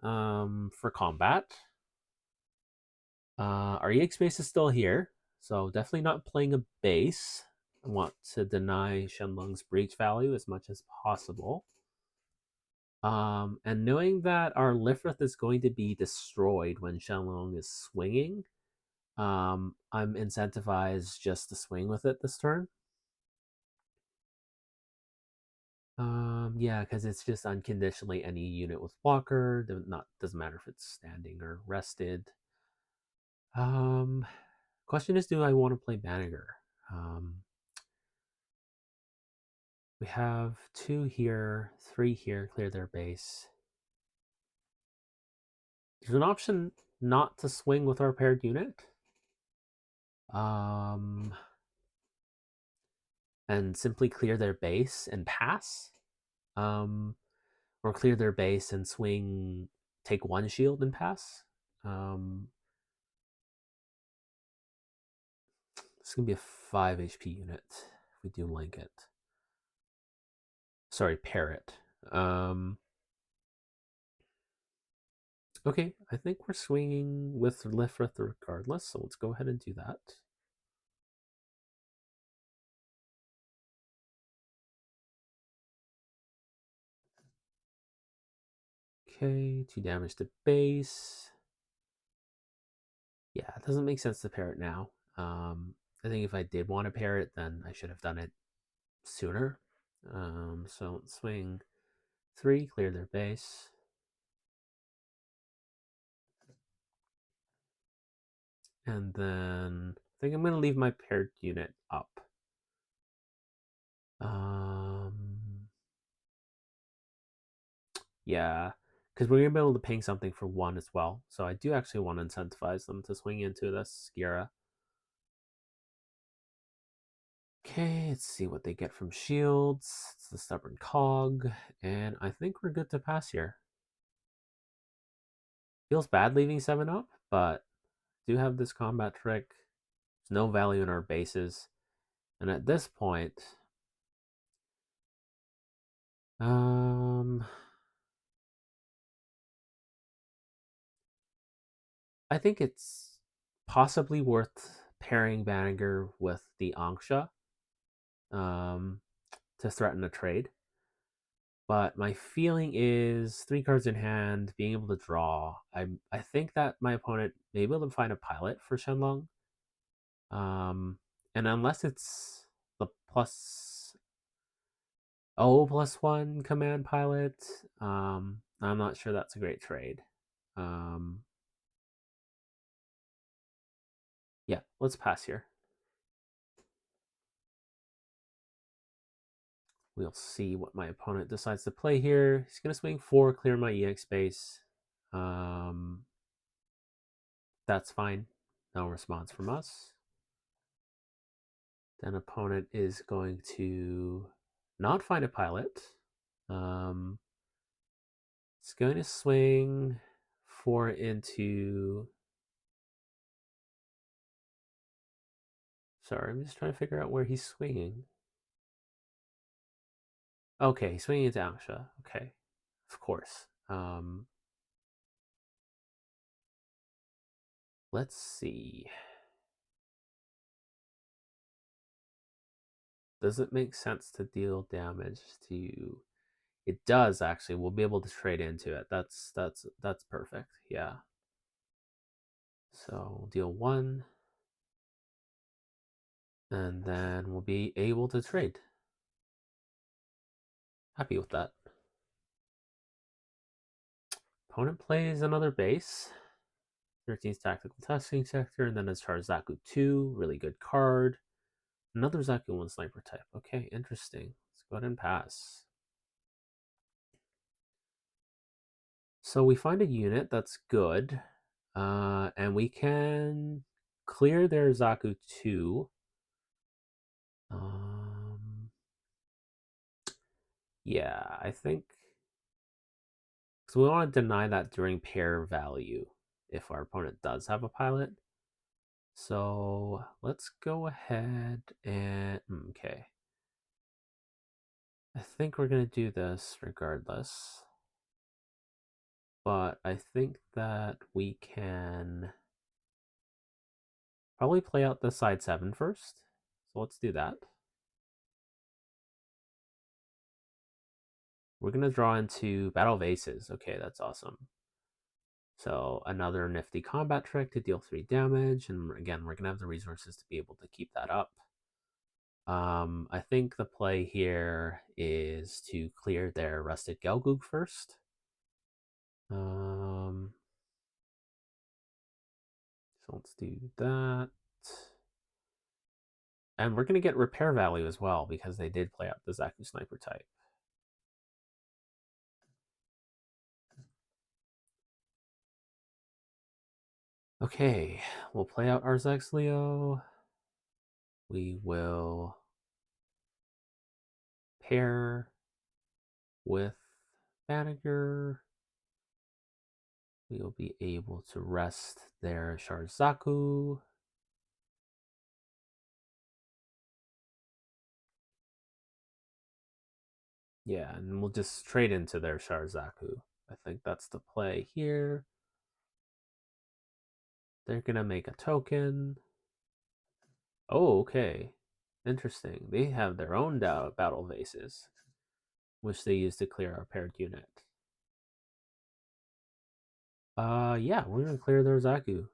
for combat. Our EX base is still here, so definitely not playing a base. I want to deny Shenlong's breach value as much as possible. And knowing that our Lifrith is going to be destroyed when Shenlong is swinging, I'm incentivized just to swing with it this turn. Yeah, because it's just unconditionally any unit with blocker. Doesn't matter if it's standing or rested. Question is, do I want to play Banniger? We have 2 here, 3 here. Clear their base. There's an option not to swing with our paired unit. And simply clear their base and pass. Or clear their base and swing, take 1 shield and pass. It's gonna be a 5 HP unit if we do link it. Sorry, pair it. Okay, I think we're swinging with Lifrith regardless, so let's go ahead and do that. Okay, 2 damage to base. Yeah, it doesn't make sense to pair it now. I think if I did want to pair it, then I should have done it sooner. So swing 3, clear their base. And then I think I'm going to leave my paired unit up. Yeah, because we're going to be able to ping something for 1 as well. So I do actually want to incentivize them to swing into this Skira. Okay, let's see what they get from shields. It's the stubborn cog, and I think we're good to pass here. Feels bad leaving 7 up, but do have this combat trick. There's no value in our bases. And at this point, I think it's possibly worth pairing Banniger with the Anksha to threaten a trade. But my feeling is 3 cards in hand, being able to draw. I think that my opponent may be able to find a pilot for Shenlong. And unless it's the +1 command pilot, I'm not sure that's a great trade. Yeah, let's pass here. We'll see what my opponent decides to play here. He's going to swing 4, clear my EX space. That's fine. No response from us. Then opponent is going to not find a pilot. It's going to swing 4 into... Sorry, I'm just trying to figure out where he's swinging. Okay, he's swinging into Angsha. Okay, of course. Let's see. Does it make sense to deal damage to you? It does actually. We'll be able to trade into it. That's perfect. Yeah. So we'll deal 1, and then we'll be able to trade. Happy with that. Opponent plays another base. 13th Tactical Testing Sector, and then it's Zaku 2. Really good card. Another Zaku 1 Sniper type. Okay, interesting. Let's go ahead and pass. So we find a unit that's good, and we can clear their Zaku 2. Yeah, I think... So we want to deny that during pair value if our opponent does have a pilot. So let's go ahead and okay. I think we're gonna do this regardless. But I think that we can probably play out the side 7 first. So let's do that. We're going to draw into Battle of Aces. Okay, that's awesome. So another nifty combat trick to deal 3 damage. And again, we're going to have the resources to be able to keep that up. I think the play here is to clear their Rusted Gelgoog first. So let's do that. And we're going to get repair value as well because they did play out the Zaku Sniper type. Okay, we'll play out our Zexleo. We will pair with Banagher. We will be able to rest their Sharzaku. Yeah, and we'll just trade into their Sharzaku. I think that's the play here. They're going to make a token. Oh, okay. Interesting. They have their own battle vases, which they use to clear our paired unit. Yeah, we're going to clear their Zaku.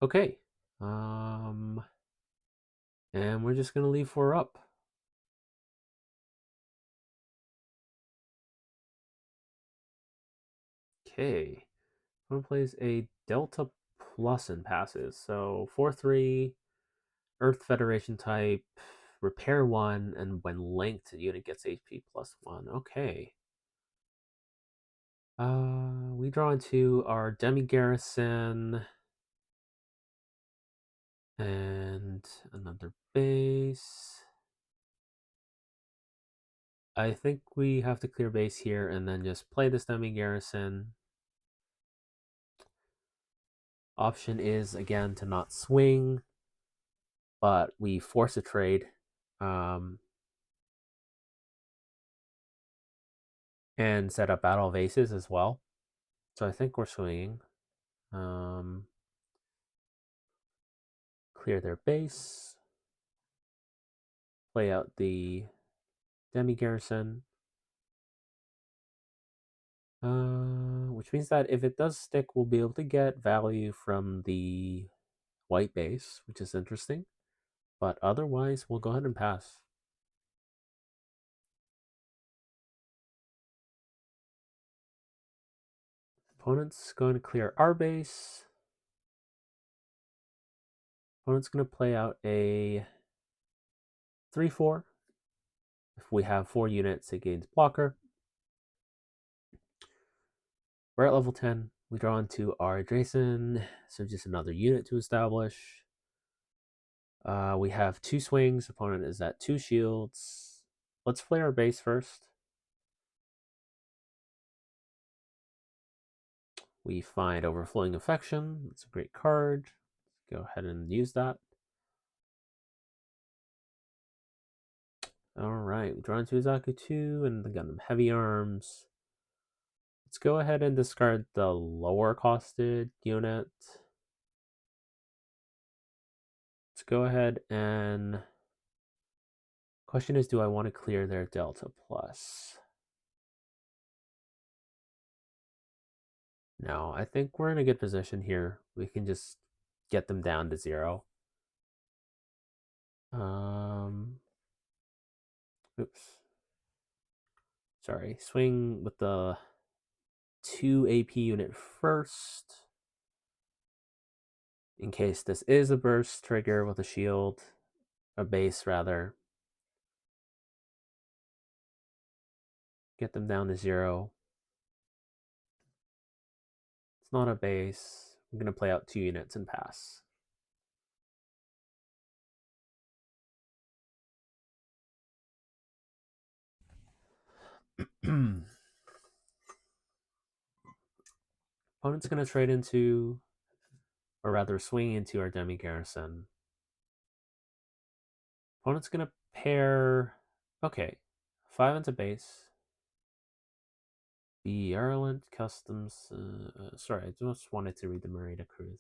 Okay. And we're just going to leave 4 up. Okay. One plays a Delta Plus and passes. So 4/3, Earth Federation type, repair 1, and when linked, the unit gets HP +1. Okay. We draw into our Demi Garrison and another base. I think we have to clear base here and then just play this Demi Garrison. Option is again to not swing, but we force a trade. And set up Battle of Aces as well. So I think we're swinging. Clear their base. Play out the Demi Garrison. Which means that if it does stick, we'll be able to get value from the white base, which is interesting. But otherwise, we'll go ahead and pass. Opponent's going to clear our base. Opponent's going to play out a 3/4. If we have 4 units, it gains blocker. We're at level 10. We draw into our Jason, so just another unit to establish. We have 2 swings. Opponent is at 2 shields. Let's play our base first. We find Overflowing Affection. It's a great card. Let's go ahead and use that. Alright, we draw into Zaku 2 and the Gundam Heavy Arms. Let's go ahead and discard the lower costed unit. Let's go ahead and... Question is, do I want to clear their Delta Plus? No, I think we're in a good position here. We can just get them down to 0. Oops. Sorry. Swing with the 2 AP unit first. In case this is a burst trigger with a shield. A base, rather. Get them down to 0. It's not a base. I'm going to play out 2 units and pass. Opponent's going to trade into, or rather swing into our demi garrison. Opponent's going to pair, okay, 5 into base. The Ireland Customs, sorry, I just wanted to read the Merida Cruise.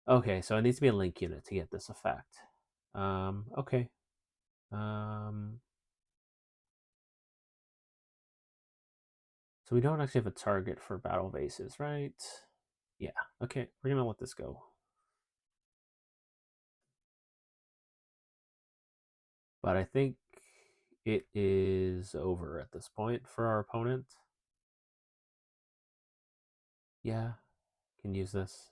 Okay, so it needs to be a link unit to get this effect. Okay. So we don't actually have a target for battle vases, right? Yeah, okay, we're gonna let this go. But I think it is over at this point for our opponent. Yeah, can use this.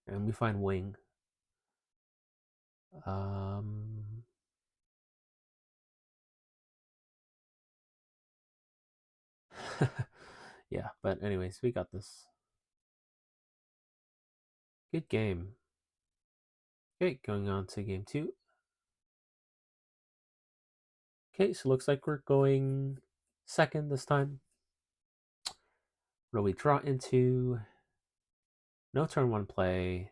And we find wing. Yeah, but anyways, we got this. Good game. Okay, going on to game 2. Okay, so looks like we're going second this time. What do we draw into? No turn 1 play.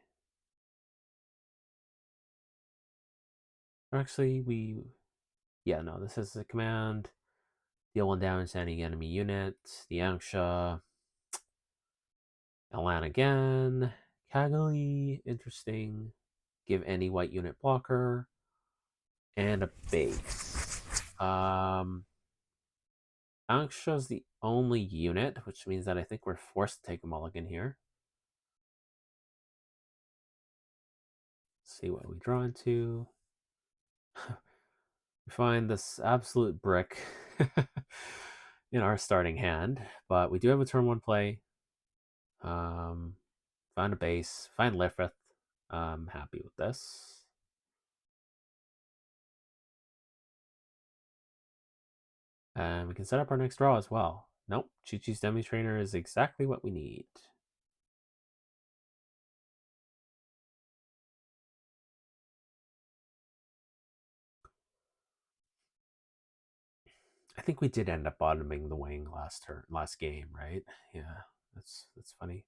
Actually, yeah, no, this is a command. Deal 1 damage to any enemy unit. The Anksha. Elan again. Kaguli, interesting. Give any white unit blocker. And a base. Anksha is the only unit, which means that I think we're forced to take a mulligan here. See what we draw into. We find this absolute brick in our starting hand, but we do have a turn 1 play. Find a base, find Lifrith. I'm happy with this. And we can set up our next draw as well. Nope, Chi-Chi's Demi Trainer is exactly what we need. I think we did end up bottoming the wing last game, right? Yeah, that's funny.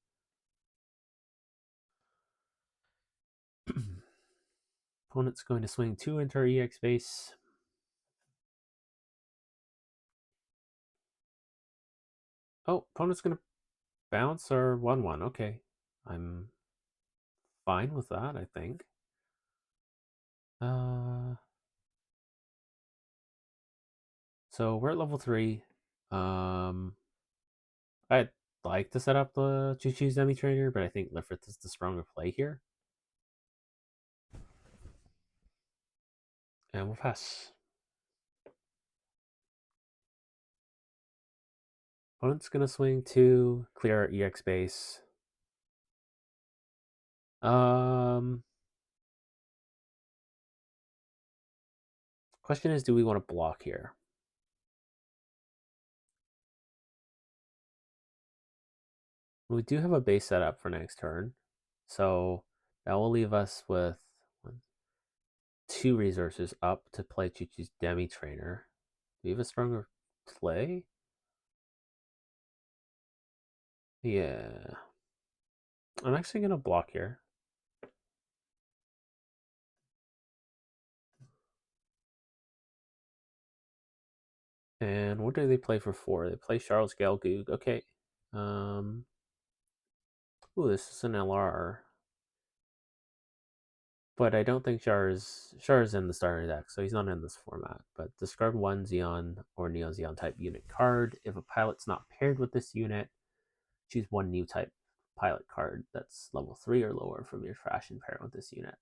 Opponent's going to swing 2 into our EX base. Oh, opponent's going to bounce our 1/1. Okay, I'm fine with that, I think. So we're at level 3. I'd like to set up the Chi-Chi's Demi Trainer, but I think Lifrith is the stronger play here. And we'll pass. Opponent's gonna swing 2, clear our EX base. Question is, do we want to block here? We do have a base set up for next turn, so that will leave us with 2 resources up to play Chi-Chi's Demi Trainer. Do we have a stronger play? Yeah. I'm actually going to block here. And what do they play for 4? They play Charles Galgoog. Okay. Ooh, this is an LR. But I don't think Char is in the starter deck, so he's not in this format. But discard 1 Xeon or Neo Xeon type unit card. If a pilot's not paired with this unit, choose 1 new type pilot card that's level 3 or lower from your trash and pair it with this unit.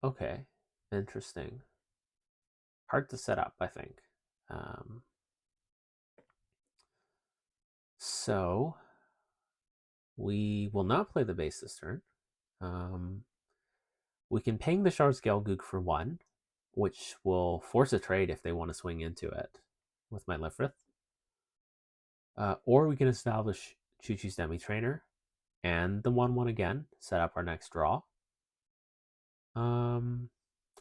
Okay, interesting. Hard to set up, I think. So we will not play the base this turn. We can ping the Shard's Gelgoog for 1, which will force a trade if they want to swing into it with my Lifrith. Or we can establish Choo-Choo's Demi Trainer and the 1-1 again. Set up our next draw. Or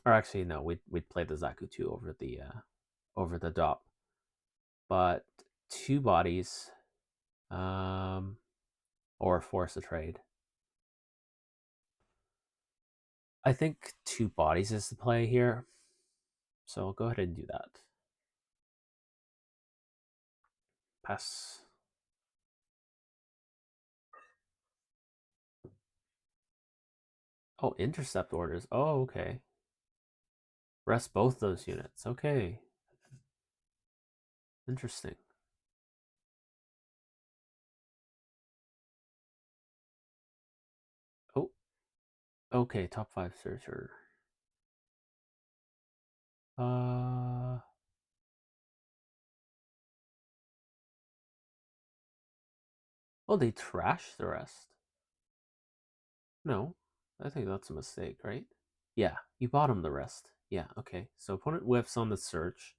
actually, no, we'd play the Zaku 2 over the dop. But 2 bodies, or force a trade. I think 2 bodies is the play here. So I'll go ahead and do that. Pass. Oh, intercept orders. Oh, okay. Rest both those units. Okay. Interesting. Oh, okay. Top 5 searcher. Uh, oh, they trash the rest. No, I think that's a mistake, right? Yeah, you bottom the rest. Yeah, okay. So opponent whiffs on the search.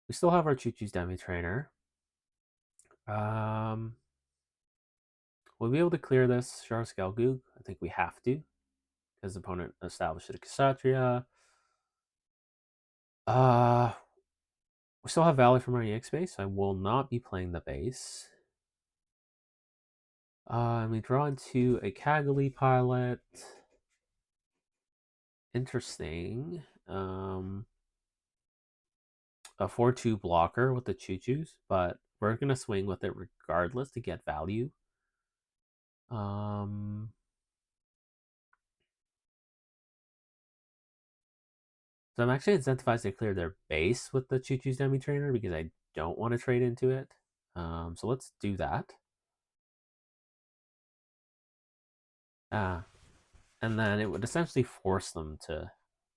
We still have our Choo-Choo's Demi Trainer. We'll be able to clear this Shar Skalgoog. I think we have to, because the opponent established a Kshatriya. We still have value from our EX base. So I will not be playing the base. And we draw into a Kaggle pilot. Interesting. A 4-2 blocker with the Choo-Choos, but we're gonna swing with it regardless to get value. So I'm actually incentivized to clear their base with the Choo-Choo's Demi Trainer because I don't want to trade into it. So let's do that. And then it would essentially force them to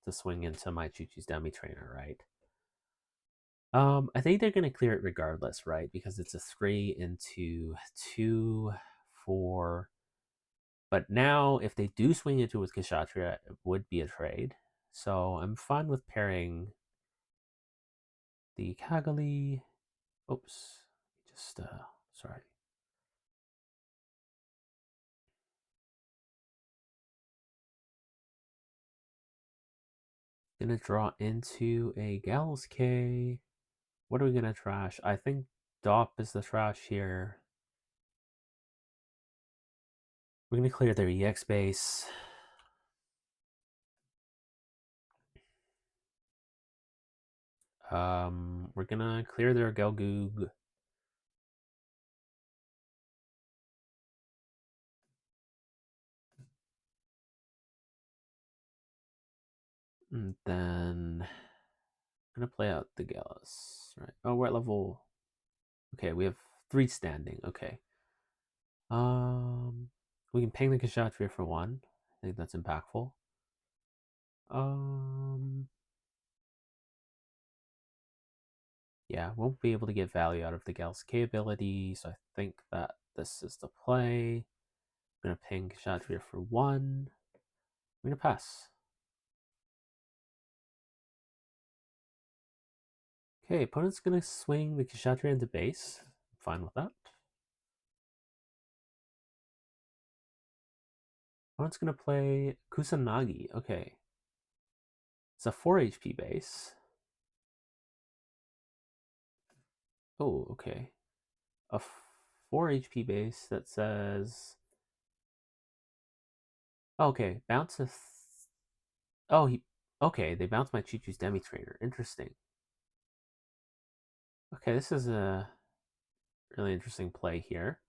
swing into my Choo-Choo's Demi Trainer, right? I think they're gonna clear it regardless, right? Because it's a 3 into 2, 4. But now, if they do swing into it with Kshatriya, it would be a trade. So I'm fine with pairing the Kaggle. Oops, just sorry. Gonna draw into a Gals K. What are we gonna trash? I think Dop is the trash here. We're gonna clear their EX base. We're gonna clear their Gelgoog. And then I'm gonna play out the Gallus. Right. Oh, we're at level. Okay, we have 3 standing. Okay. We can ping the Kshatriya for 1. I think that's impactful. Yeah, won't be able to get value out of the Gals K ability, so I think that this is the play. I'm gonna ping Kshatriya for 1. I'm gonna pass. Okay, opponent's gonna swing the Kshatriya into base. I'm fine with that. Opponent's gonna play Kusanagi. Okay. It's a 4 HP base. Oh, okay. A 4 HP base that says. Okay, bounces. Oh, he. Okay, they bounce my Choo-Choo's Demi Trainer. Interesting. Okay, this is a really interesting play here.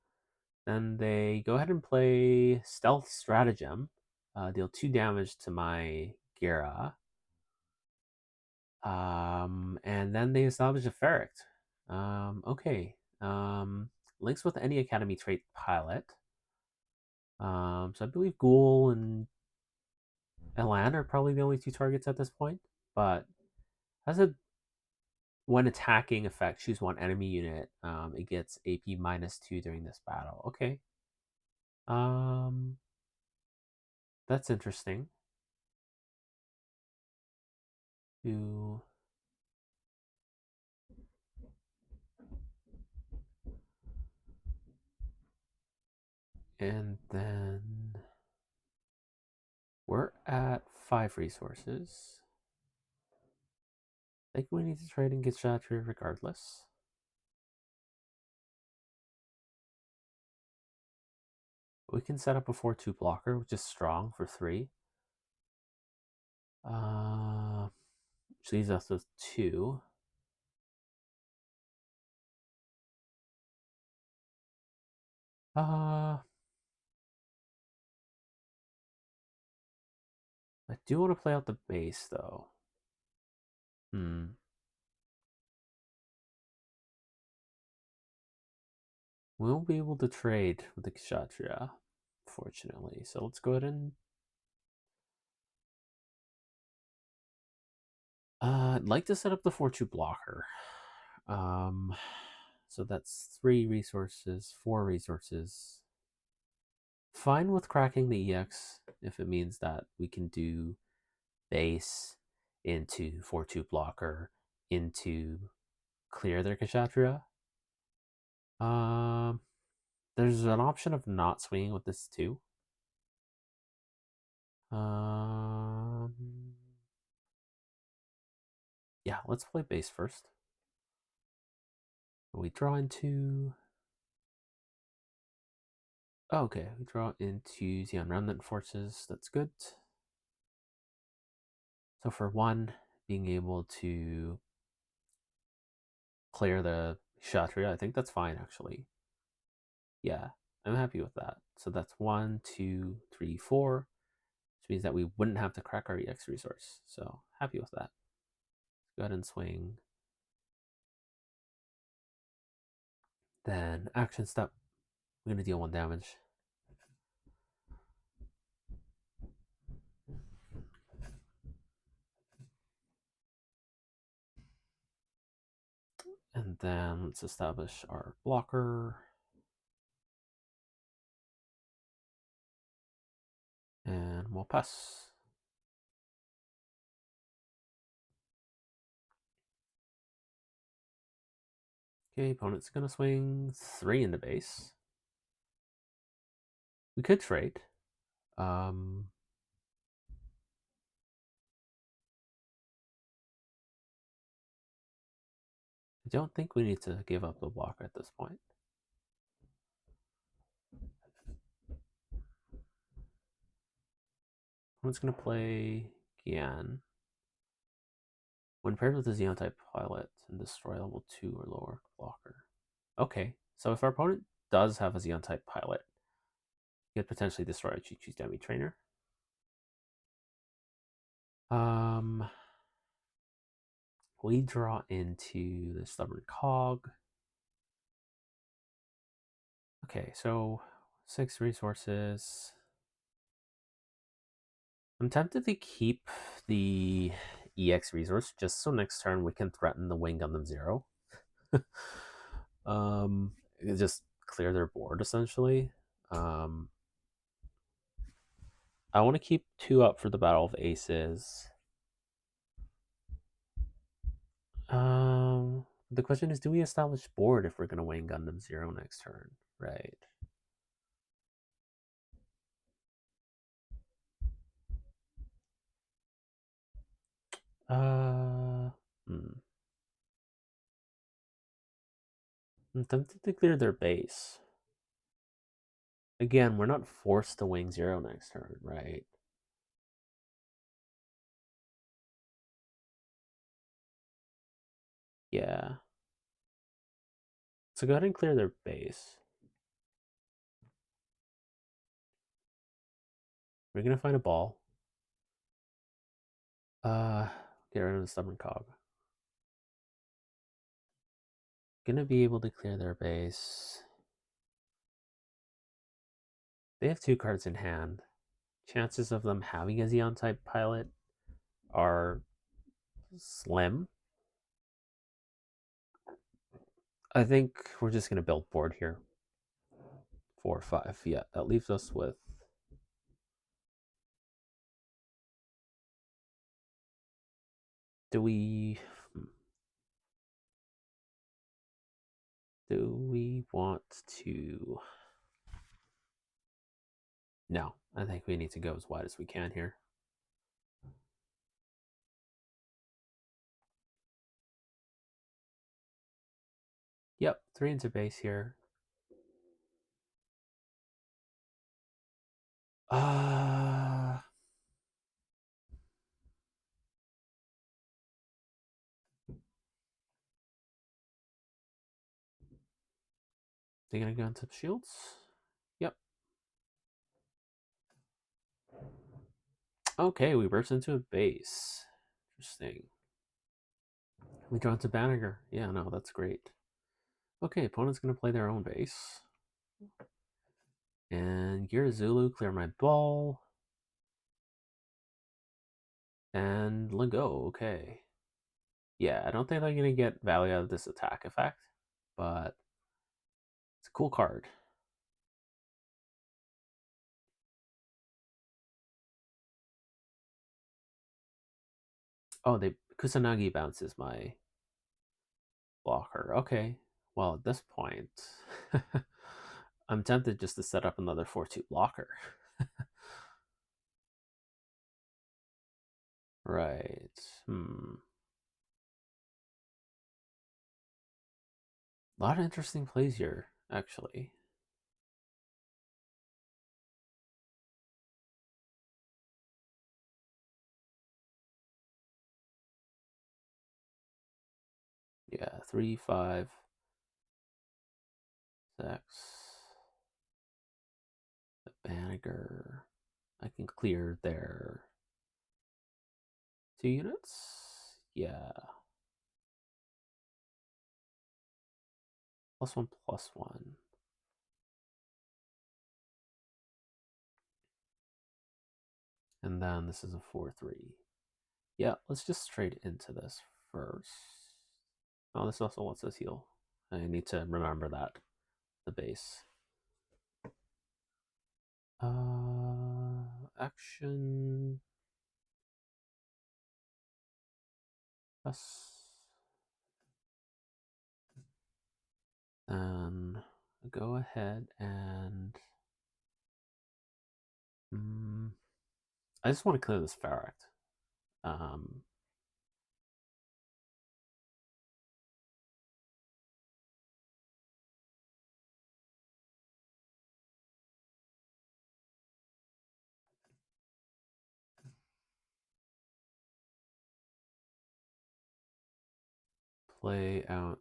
Then they go ahead and play Stealth Stratagem, deal 2 damage to my Gira. And then they establish a Ferret. Okay. Links with any Academy trait pilot. So I believe Ghoul and Elan are probably the only 2 targets at this point. But as a when attacking effect, choose 1 enemy unit. It gets AP -2 during this battle. Okay. That's interesting. To And then we're at 5 resources. I think we need to trade and get Shattered regardless. We can set up a 4-2 blocker, which is strong for 3. Which leaves us with 2. I do want to play out the base, though. We won't be able to trade with the Kshatriya, fortunately. So let's go ahead and... I'd like to set up the 4-2 blocker. So that's 3 resources, 4 resources. Fine with cracking the EX if it means that we can do base into 4-2 blocker into clear their Kshatriya. There's an option of not swinging with this too. Yeah, let's play base first. We draw into... Oh, okay, we draw into Xeon Remnant Forces. That's good. So for 1, being able to clear the Kshatriya, I think that's fine, actually. Yeah, I'm happy with that. So that's 1, 2, 3, 4, which means that we wouldn't have to crack our EX resource. So happy with that. Let's go ahead and swing. Then action step, we're going to deal 1 damage. And then let's establish our blocker. And we'll pass. Okay, opponent's going to swing 3 into base. We could trade. I don't think we need to give up the blocker at this point. Opponent's going to play Gian. When paired with a Xeon type pilot and destroy level 2 or lower blocker. Okay, so if our opponent does have a Xeon type pilot, he could potentially destroy a Chi-Chi's Demi Trainer. We draw into the Stubborn Cog. Okay, so 6 resources. I'm tempted to keep the EX resource just so next turn we can threaten the Wing Gundam Zero. Just clear their board essentially. I want to keep 2 up for the Battle of Aces. The question is, do we establish board if we're going to Wing Gundam Zero next turn? Right. I'm tempted to clear their base. Again, we're not forced to Wing Zero next turn, right? Yeah. So go ahead and clear their base. We're gonna find a ball. Get rid of the Stubborn Cog. Gonna be able to clear their base. They have 2 cards in hand. Chances of them having a Xeon type pilot are slim. I think we're just gonna build board here. 4 or 5. Yeah, that leaves us with... Do we want to... No, I think we need to go as wide as we can here. Yep, 3 into base here. They're gonna go into shields? Yep. Okay, we burst into a base. Interesting. We draw into Banniger. Yeah, no, that's great. Okay, opponent's gonna play their own base. And Gear Zulu, clear my ball. And Lego, okay. Yeah, I don't think they're gonna get value out of this attack effect, but it's a cool card. Oh, they Kusanagi bounces my blocker. Okay. Well, at this point, I'm tempted just to set up another 4-2 blocker. Right. A lot of interesting plays here, actually. Yeah, 3, 5, 6. The Banniger. I can clear their 2 units. Yeah. +1, +1. And then this is a 4-3. Yeah, let's just trade into this first. Oh, this also wants us heal. I need to remember that. The base. Action. Yes. Then go ahead and I just want to clear this Ferret. Play out.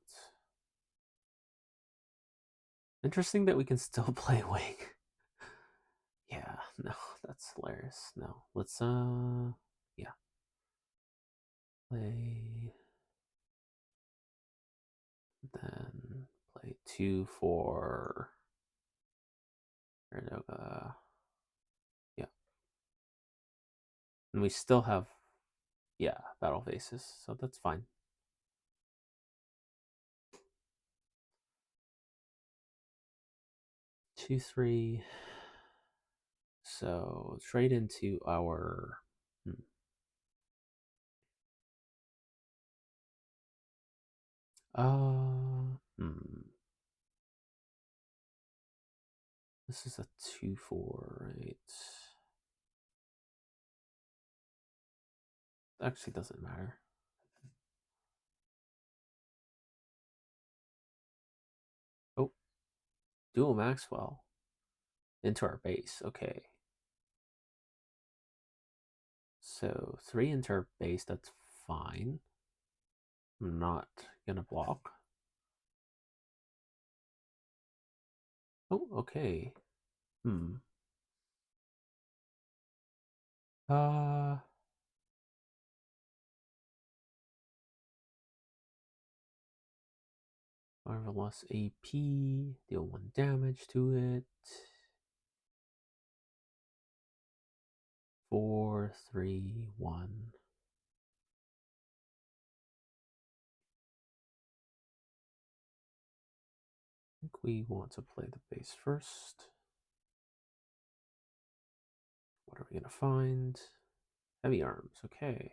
Interesting that we can still play Wing. Yeah, no, that's hilarious. No, let's yeah. Play then play 2 for Erdoga. Yeah. And we still have yeah, battle faces, so that's fine. Two, 3. So trade into our This is a 2-4, right? Actually doesn't matter. Oh, dual Maxwell into our base. Okay. So 3 into our base, that's fine. I'm not gonna block. Oh, okay. Uh Marvelous AP, deal 1 damage to it. 4, 3, 1. I think we want to play the base first. What are we gonna find? Heavy arms, okay.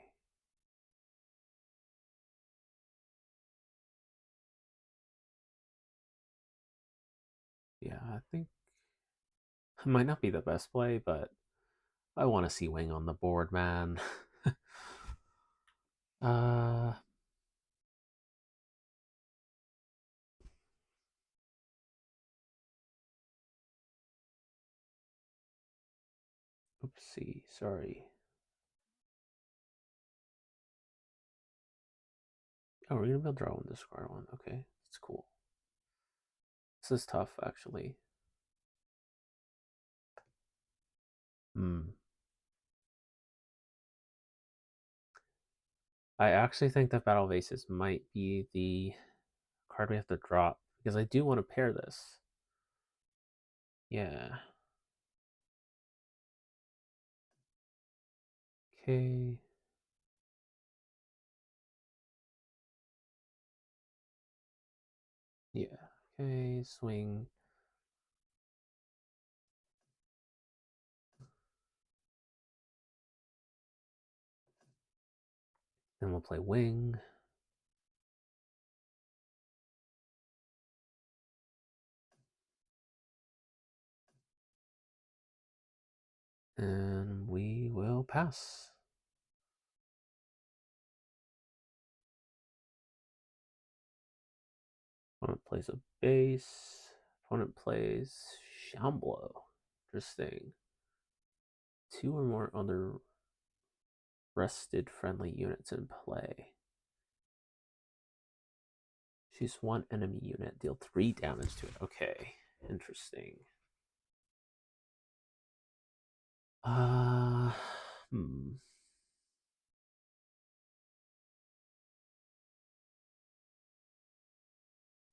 Yeah, I think Might not be the best play, but I want to see Wing on the board, man. uh, oopsie, sorry. Oh, we're gonna be able to draw one, discard one. Okay, that's cool. This is tough, actually. I actually think that Battle Vases might be the card we have to drop because I do want to pair this. Yeah. Okay. Yeah. Okay. Swing. Then we'll play Wing. And we will pass. Opponent plays a base. Opponent plays Shamblo. Interesting. 2 or more other rested friendly units in play. Choose 1 enemy unit. Deal 3 damage to it. Okay. Interesting. Uh, hmm.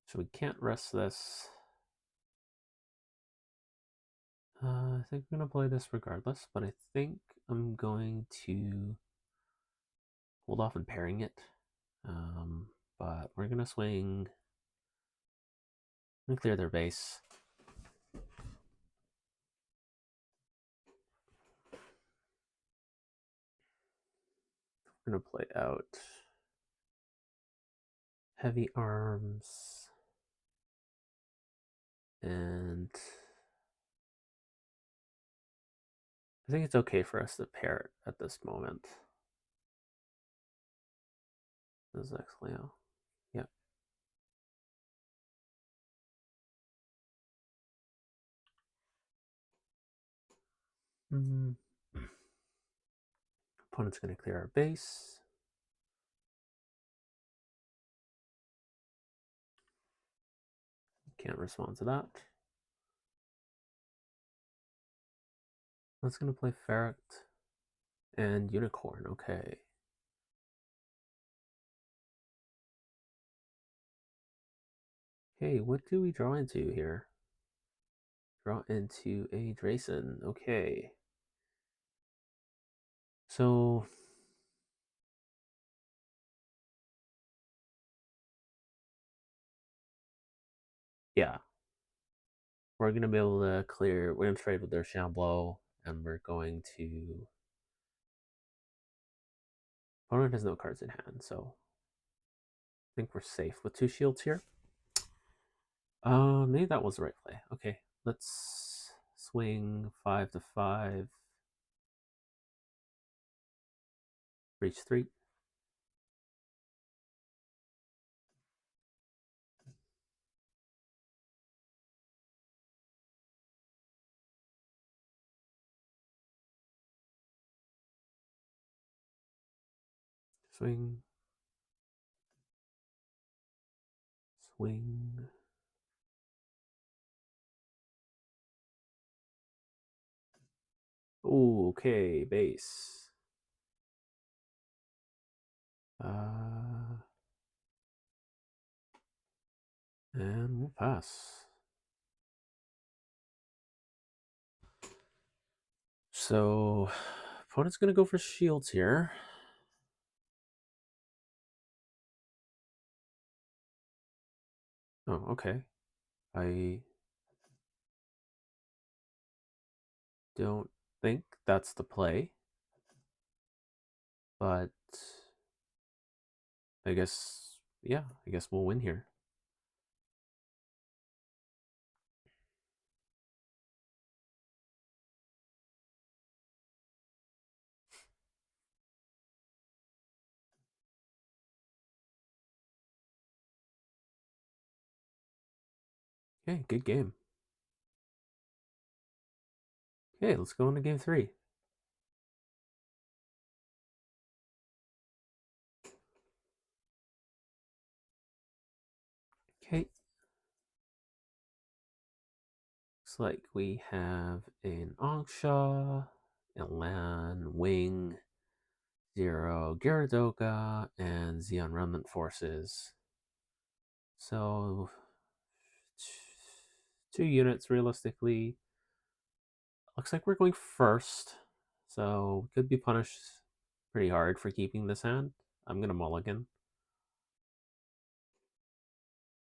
So we can't rest this. I think I'm going to play this regardless, but I think I'm going to hold off on pairing it. But we're going to swing and clear their base. We're going to play out heavy arms. And I think it's okay for us to pair it at this moment. This is actually, yeah. Opponent's going to clear our base. Can't respond to that. That's going to play Ferret and Unicorn. Okay. Okay, what do we draw into here? Draw into a Drayson. Okay. So yeah, we're gonna be able to clear. We're gonna trade with their Shamblo, and we're going to. Opponent has no cards in hand, so I think we're safe with 2 shields here. Maybe that was the right play. Okay, let's swing 5 to 5. Reach 3. Swing. Swing. Ooh, okay, base. And we'll pass. So, opponent's gonna go for shields here. Oh, okay. I don't think that's the play, but I guess, yeah, I guess we'll win here. Okay, good game. Okay, let's go into game 3. Okay. Looks like we have an Angsha, Elan, Wing, Zero, Gyaradoga, and Xeon Remnant Forces. So, 2 units realistically. Looks like we're going first, so could be punished pretty hard for keeping this hand. I'm gonna mulligan.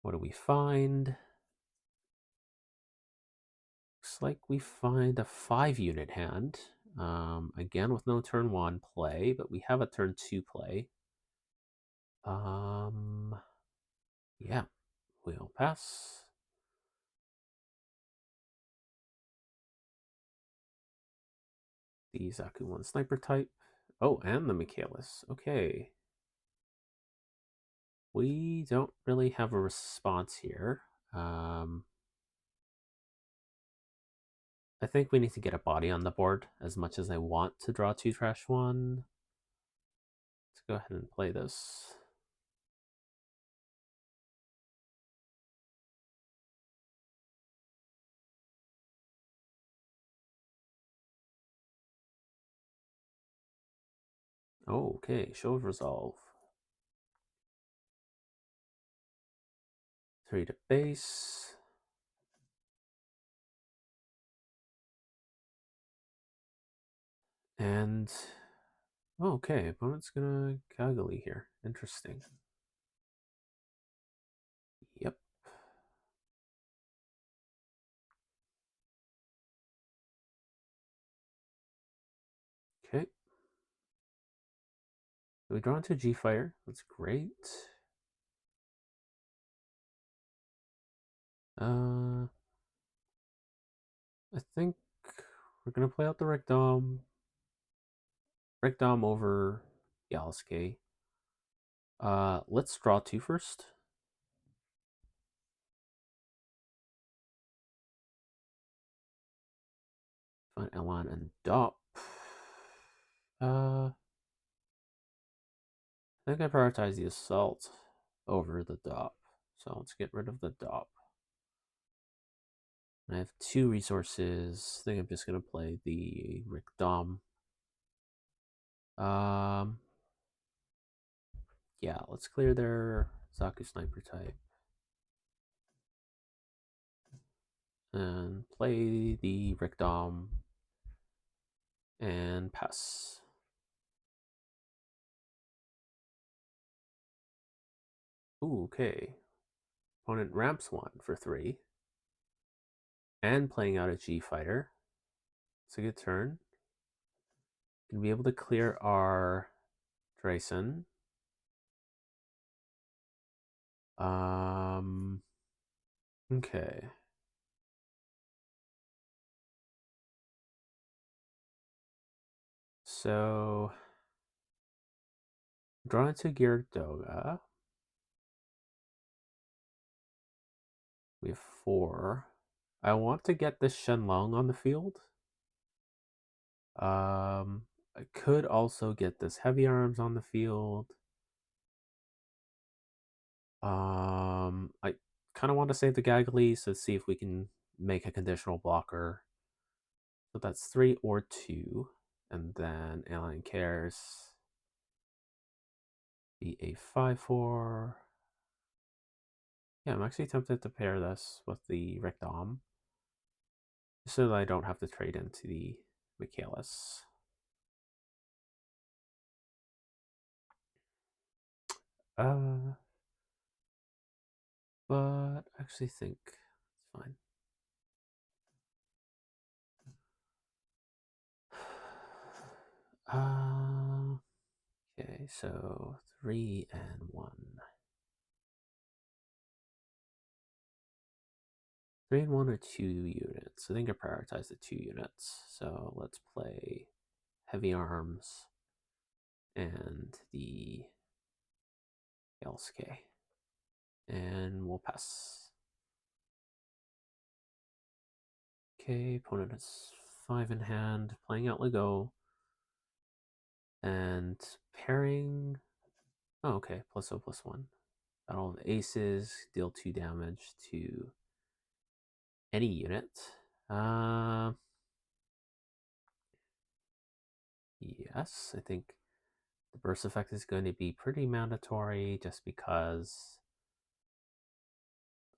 What do we find? Looks like we find a 5-unit hand. Again with no turn 1 play, but we have a turn 2 play. Yeah, we'll pass. The Zaku 1 sniper type. Oh, and the Michaelis. Okay. We don't really have a response here. I think we need to get a body on the board as much as I want to draw 2 trash 1. Let's go ahead and play this. Oh, okay, show of resolve. 3 to base. And oh, okay, opponent's gonna Kaggle here. Interesting. Yep. Okay. We draw into G Fire. That's great. I think we're gonna play out the Recdom. Recdom over Yasuke. Let's draw 2 first. Find Elan and Dop. I think I prioritize the Assault over the Dop. So let's get rid of the Dop. I have 2 resources. I think I'm just gonna play the Recdom. Yeah, let's clear their Zaku sniper type. And play the Recdom and pass. Ooh, okay. Opponent ramps 1 for 3. And playing out a G fighter. It's a good turn. Gonna be able to clear our Drayson. Okay. So draw into Gyaradoga. We have 4. I want to get this Shenlong on the field. I could also get this Heavy Arms on the field. I kind of want to save the Gaggly, so see if we can make a conditional blocker. So that's 3 or 2. And then Alien Cares. Be a 5-4. Yeah, I'm actually tempted to pair this with the Recdom. So that I don't have to trade into the Michaelis. But I actually think it's fine. Okay, so 3 and 1. 3 and 1 are 2 units. I think I prioritize the 2 units. So let's play Heavy Arms and the Yasuke. And we'll pass. Okay, opponent has 5 in hand, playing out Lego, and pairing. Oh, okay, +0/+1. Battle of Aces, deal 2 damage to any unit. Yes, I think the burst effect is going to be pretty mandatory just because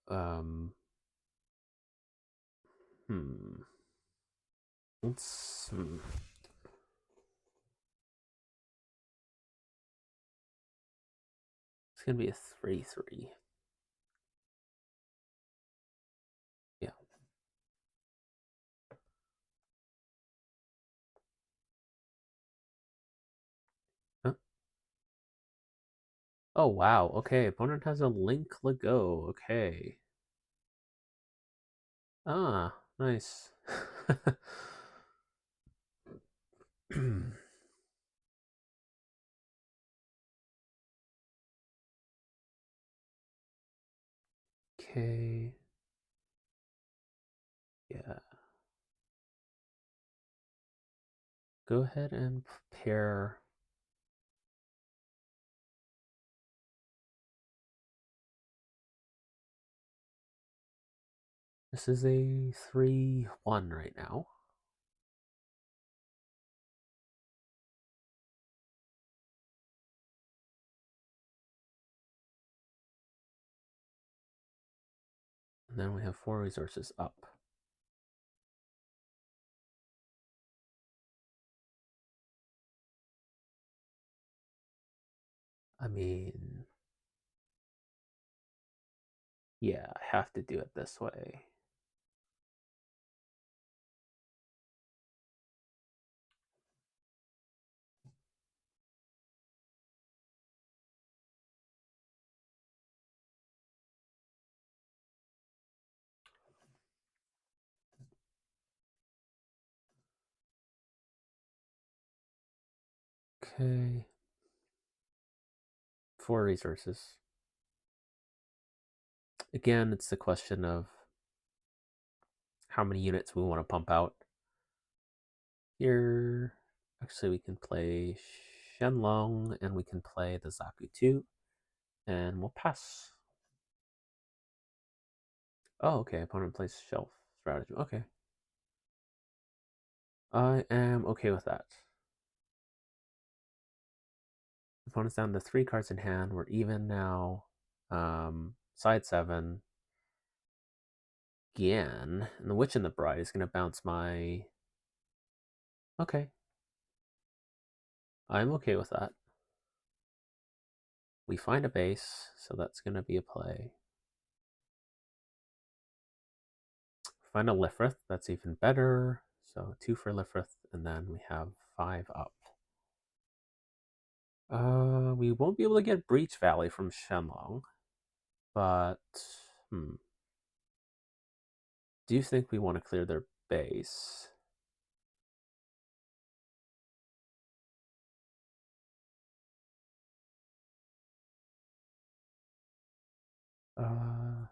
um hmm it's it's gonna be a 3/3. Yeah. Huh? Oh wow, okay. Opponent has a Link Lego. Okay. Ah, nice. Okay. Yeah. Go ahead and pair. This is a 3/1 right now. And then we have 4 resources up. I mean, yeah, I have to do it this way. Okay. 4 resources. Again, it's the question of how many units we want to pump out. Here, actually, we can play Shenlong and we can play the Zaku 2, and we'll pass. Oh, okay. Opponent plays shelf strategy. Okay. I am okay with that. Opponent's down to 3 cards in hand. We're even now. Side 7. Gian. And the Witch and the Bride is going to bounce my. Okay. I'm okay with that. We find a base, so that's going to be a play. Find a Lifrith, that's even better. So 2 for Lifrith, and then we have 5 up. We won't be able to get Breach Valley from Shenlong, but do you think we want to clear their base? Uh,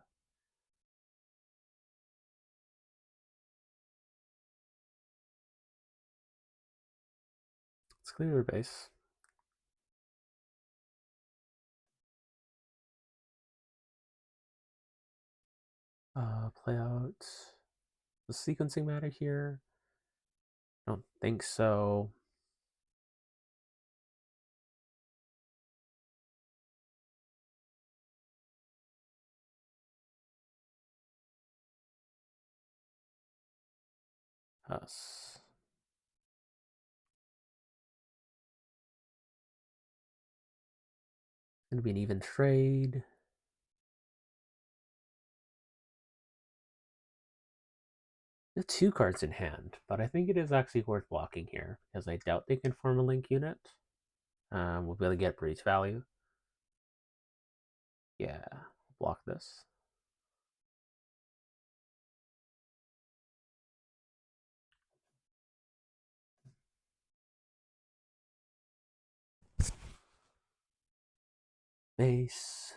let's clear their base. Play out the sequencing matter here. I don't think so. Us. Gonna be an even trade. We have 2 cards in hand, but I think it is actually worth blocking here because I doubt they can form a link unit. We'll be able to get breach value. Yeah, block this. Base.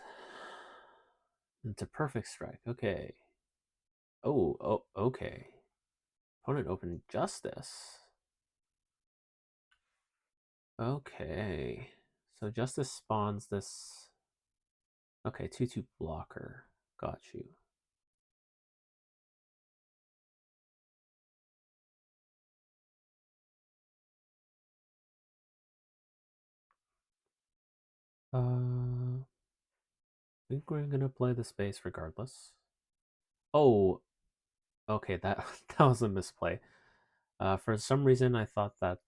It's a perfect strike. Okay. Oh, okay. Opponent opened Justice. Okay. So Justice spawns this. Okay, 2/2 blocker. Got you. I think we're gonna play the space regardless. Oh, okay, that that was a misplay. For some reason, I thought that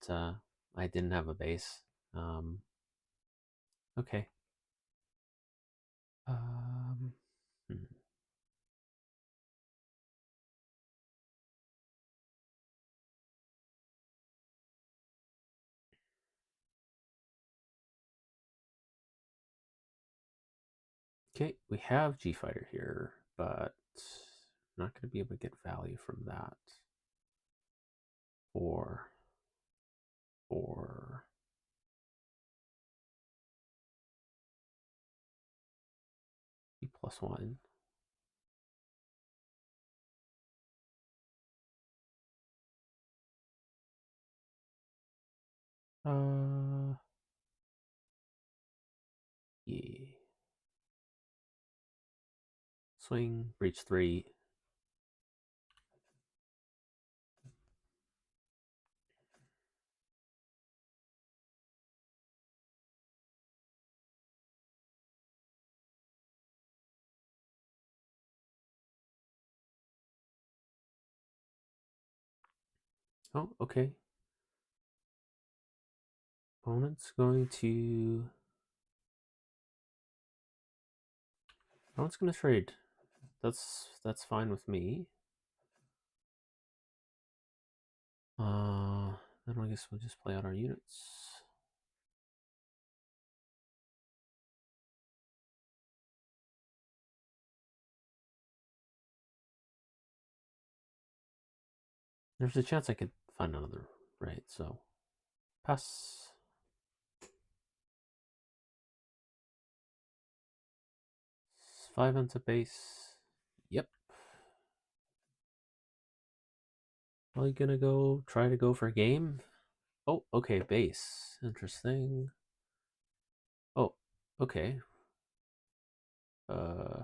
I didn't have a base. Um, okay. Um, hmm. Okay, we have G Fighter here, but not going to be able to get value from that. Or E+1. Yeah. Swing, breach 3. Oh, okay. Opponent's going to. Opponent's going to trade. That's fine with me. Then I guess we'll just play out our units. There's a chance I could find another right, so pass. 5 into base. Yep. Are you gonna try to go for a game? Oh, okay, base. Interesting. Oh, okay. Uh,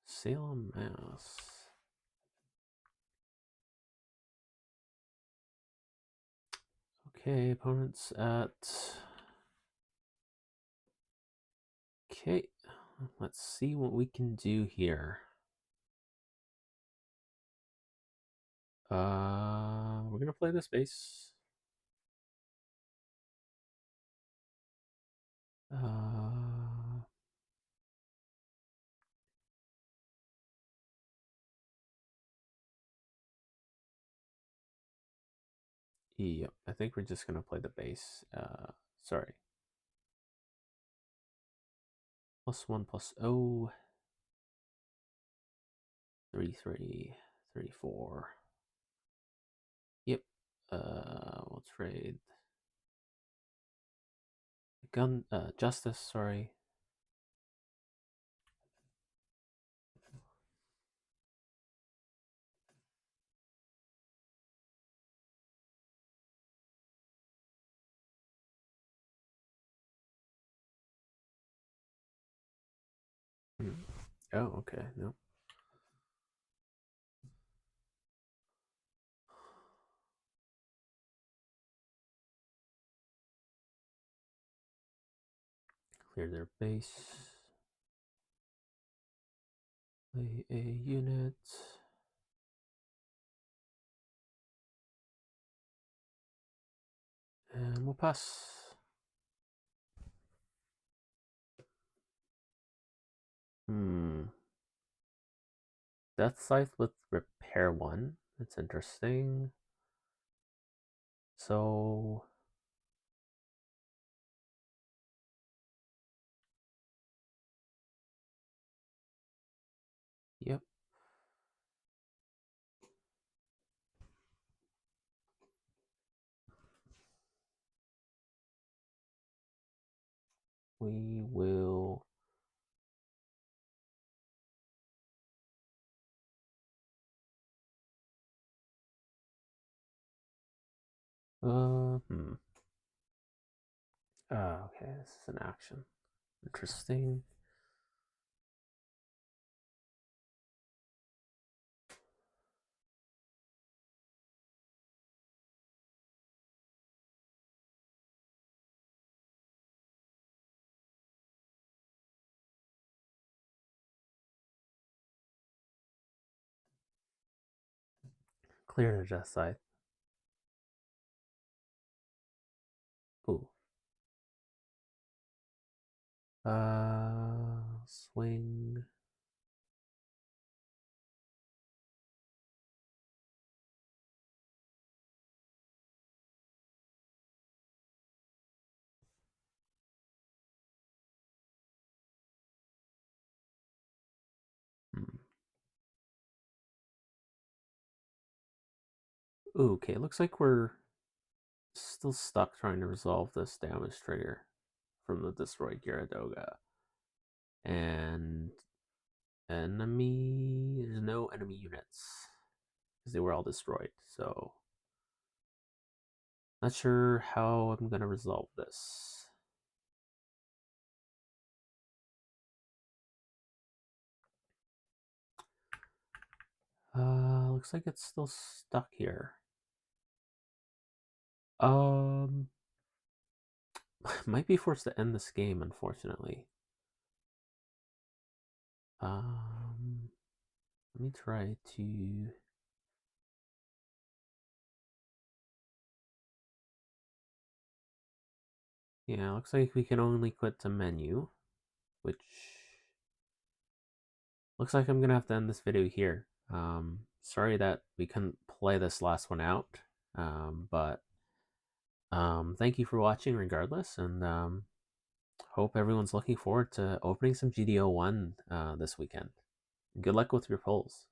Salem, Mass. Okay, opponents at. Okay, let's see what we can do here. We're gonna play this base. Yep, I think we're just gonna play the base. Sorry. +1 +0. 3/3, 3/4. Yep. We'll trade Justice. Sorry. Oh, okay. No. Clear their base. Play a unit. And we'll pass. Death Scythe with Repair 1. That's interesting. So. Yep. We will Hmm. Okay, this is an action. Interesting. Clear the just side. Ooh. Swing. Hmm. Ooh, okay, looks like we're still stuck trying to resolve this damage trigger from the destroyed Gyaradoga. And there's no enemy units because they were all destroyed. So, not sure how I'm gonna resolve this. Looks like it's still stuck here. Um, might be forced to end this game, unfortunately. Let me try to. Yeah, looks like we can only quit the menu, which looks like I'm gonna have to end this video here. Sorry that we couldn't play this last one out, but thank you for watching regardless, and hope everyone's looking forward to opening some GD01 this weekend. Good luck with your polls.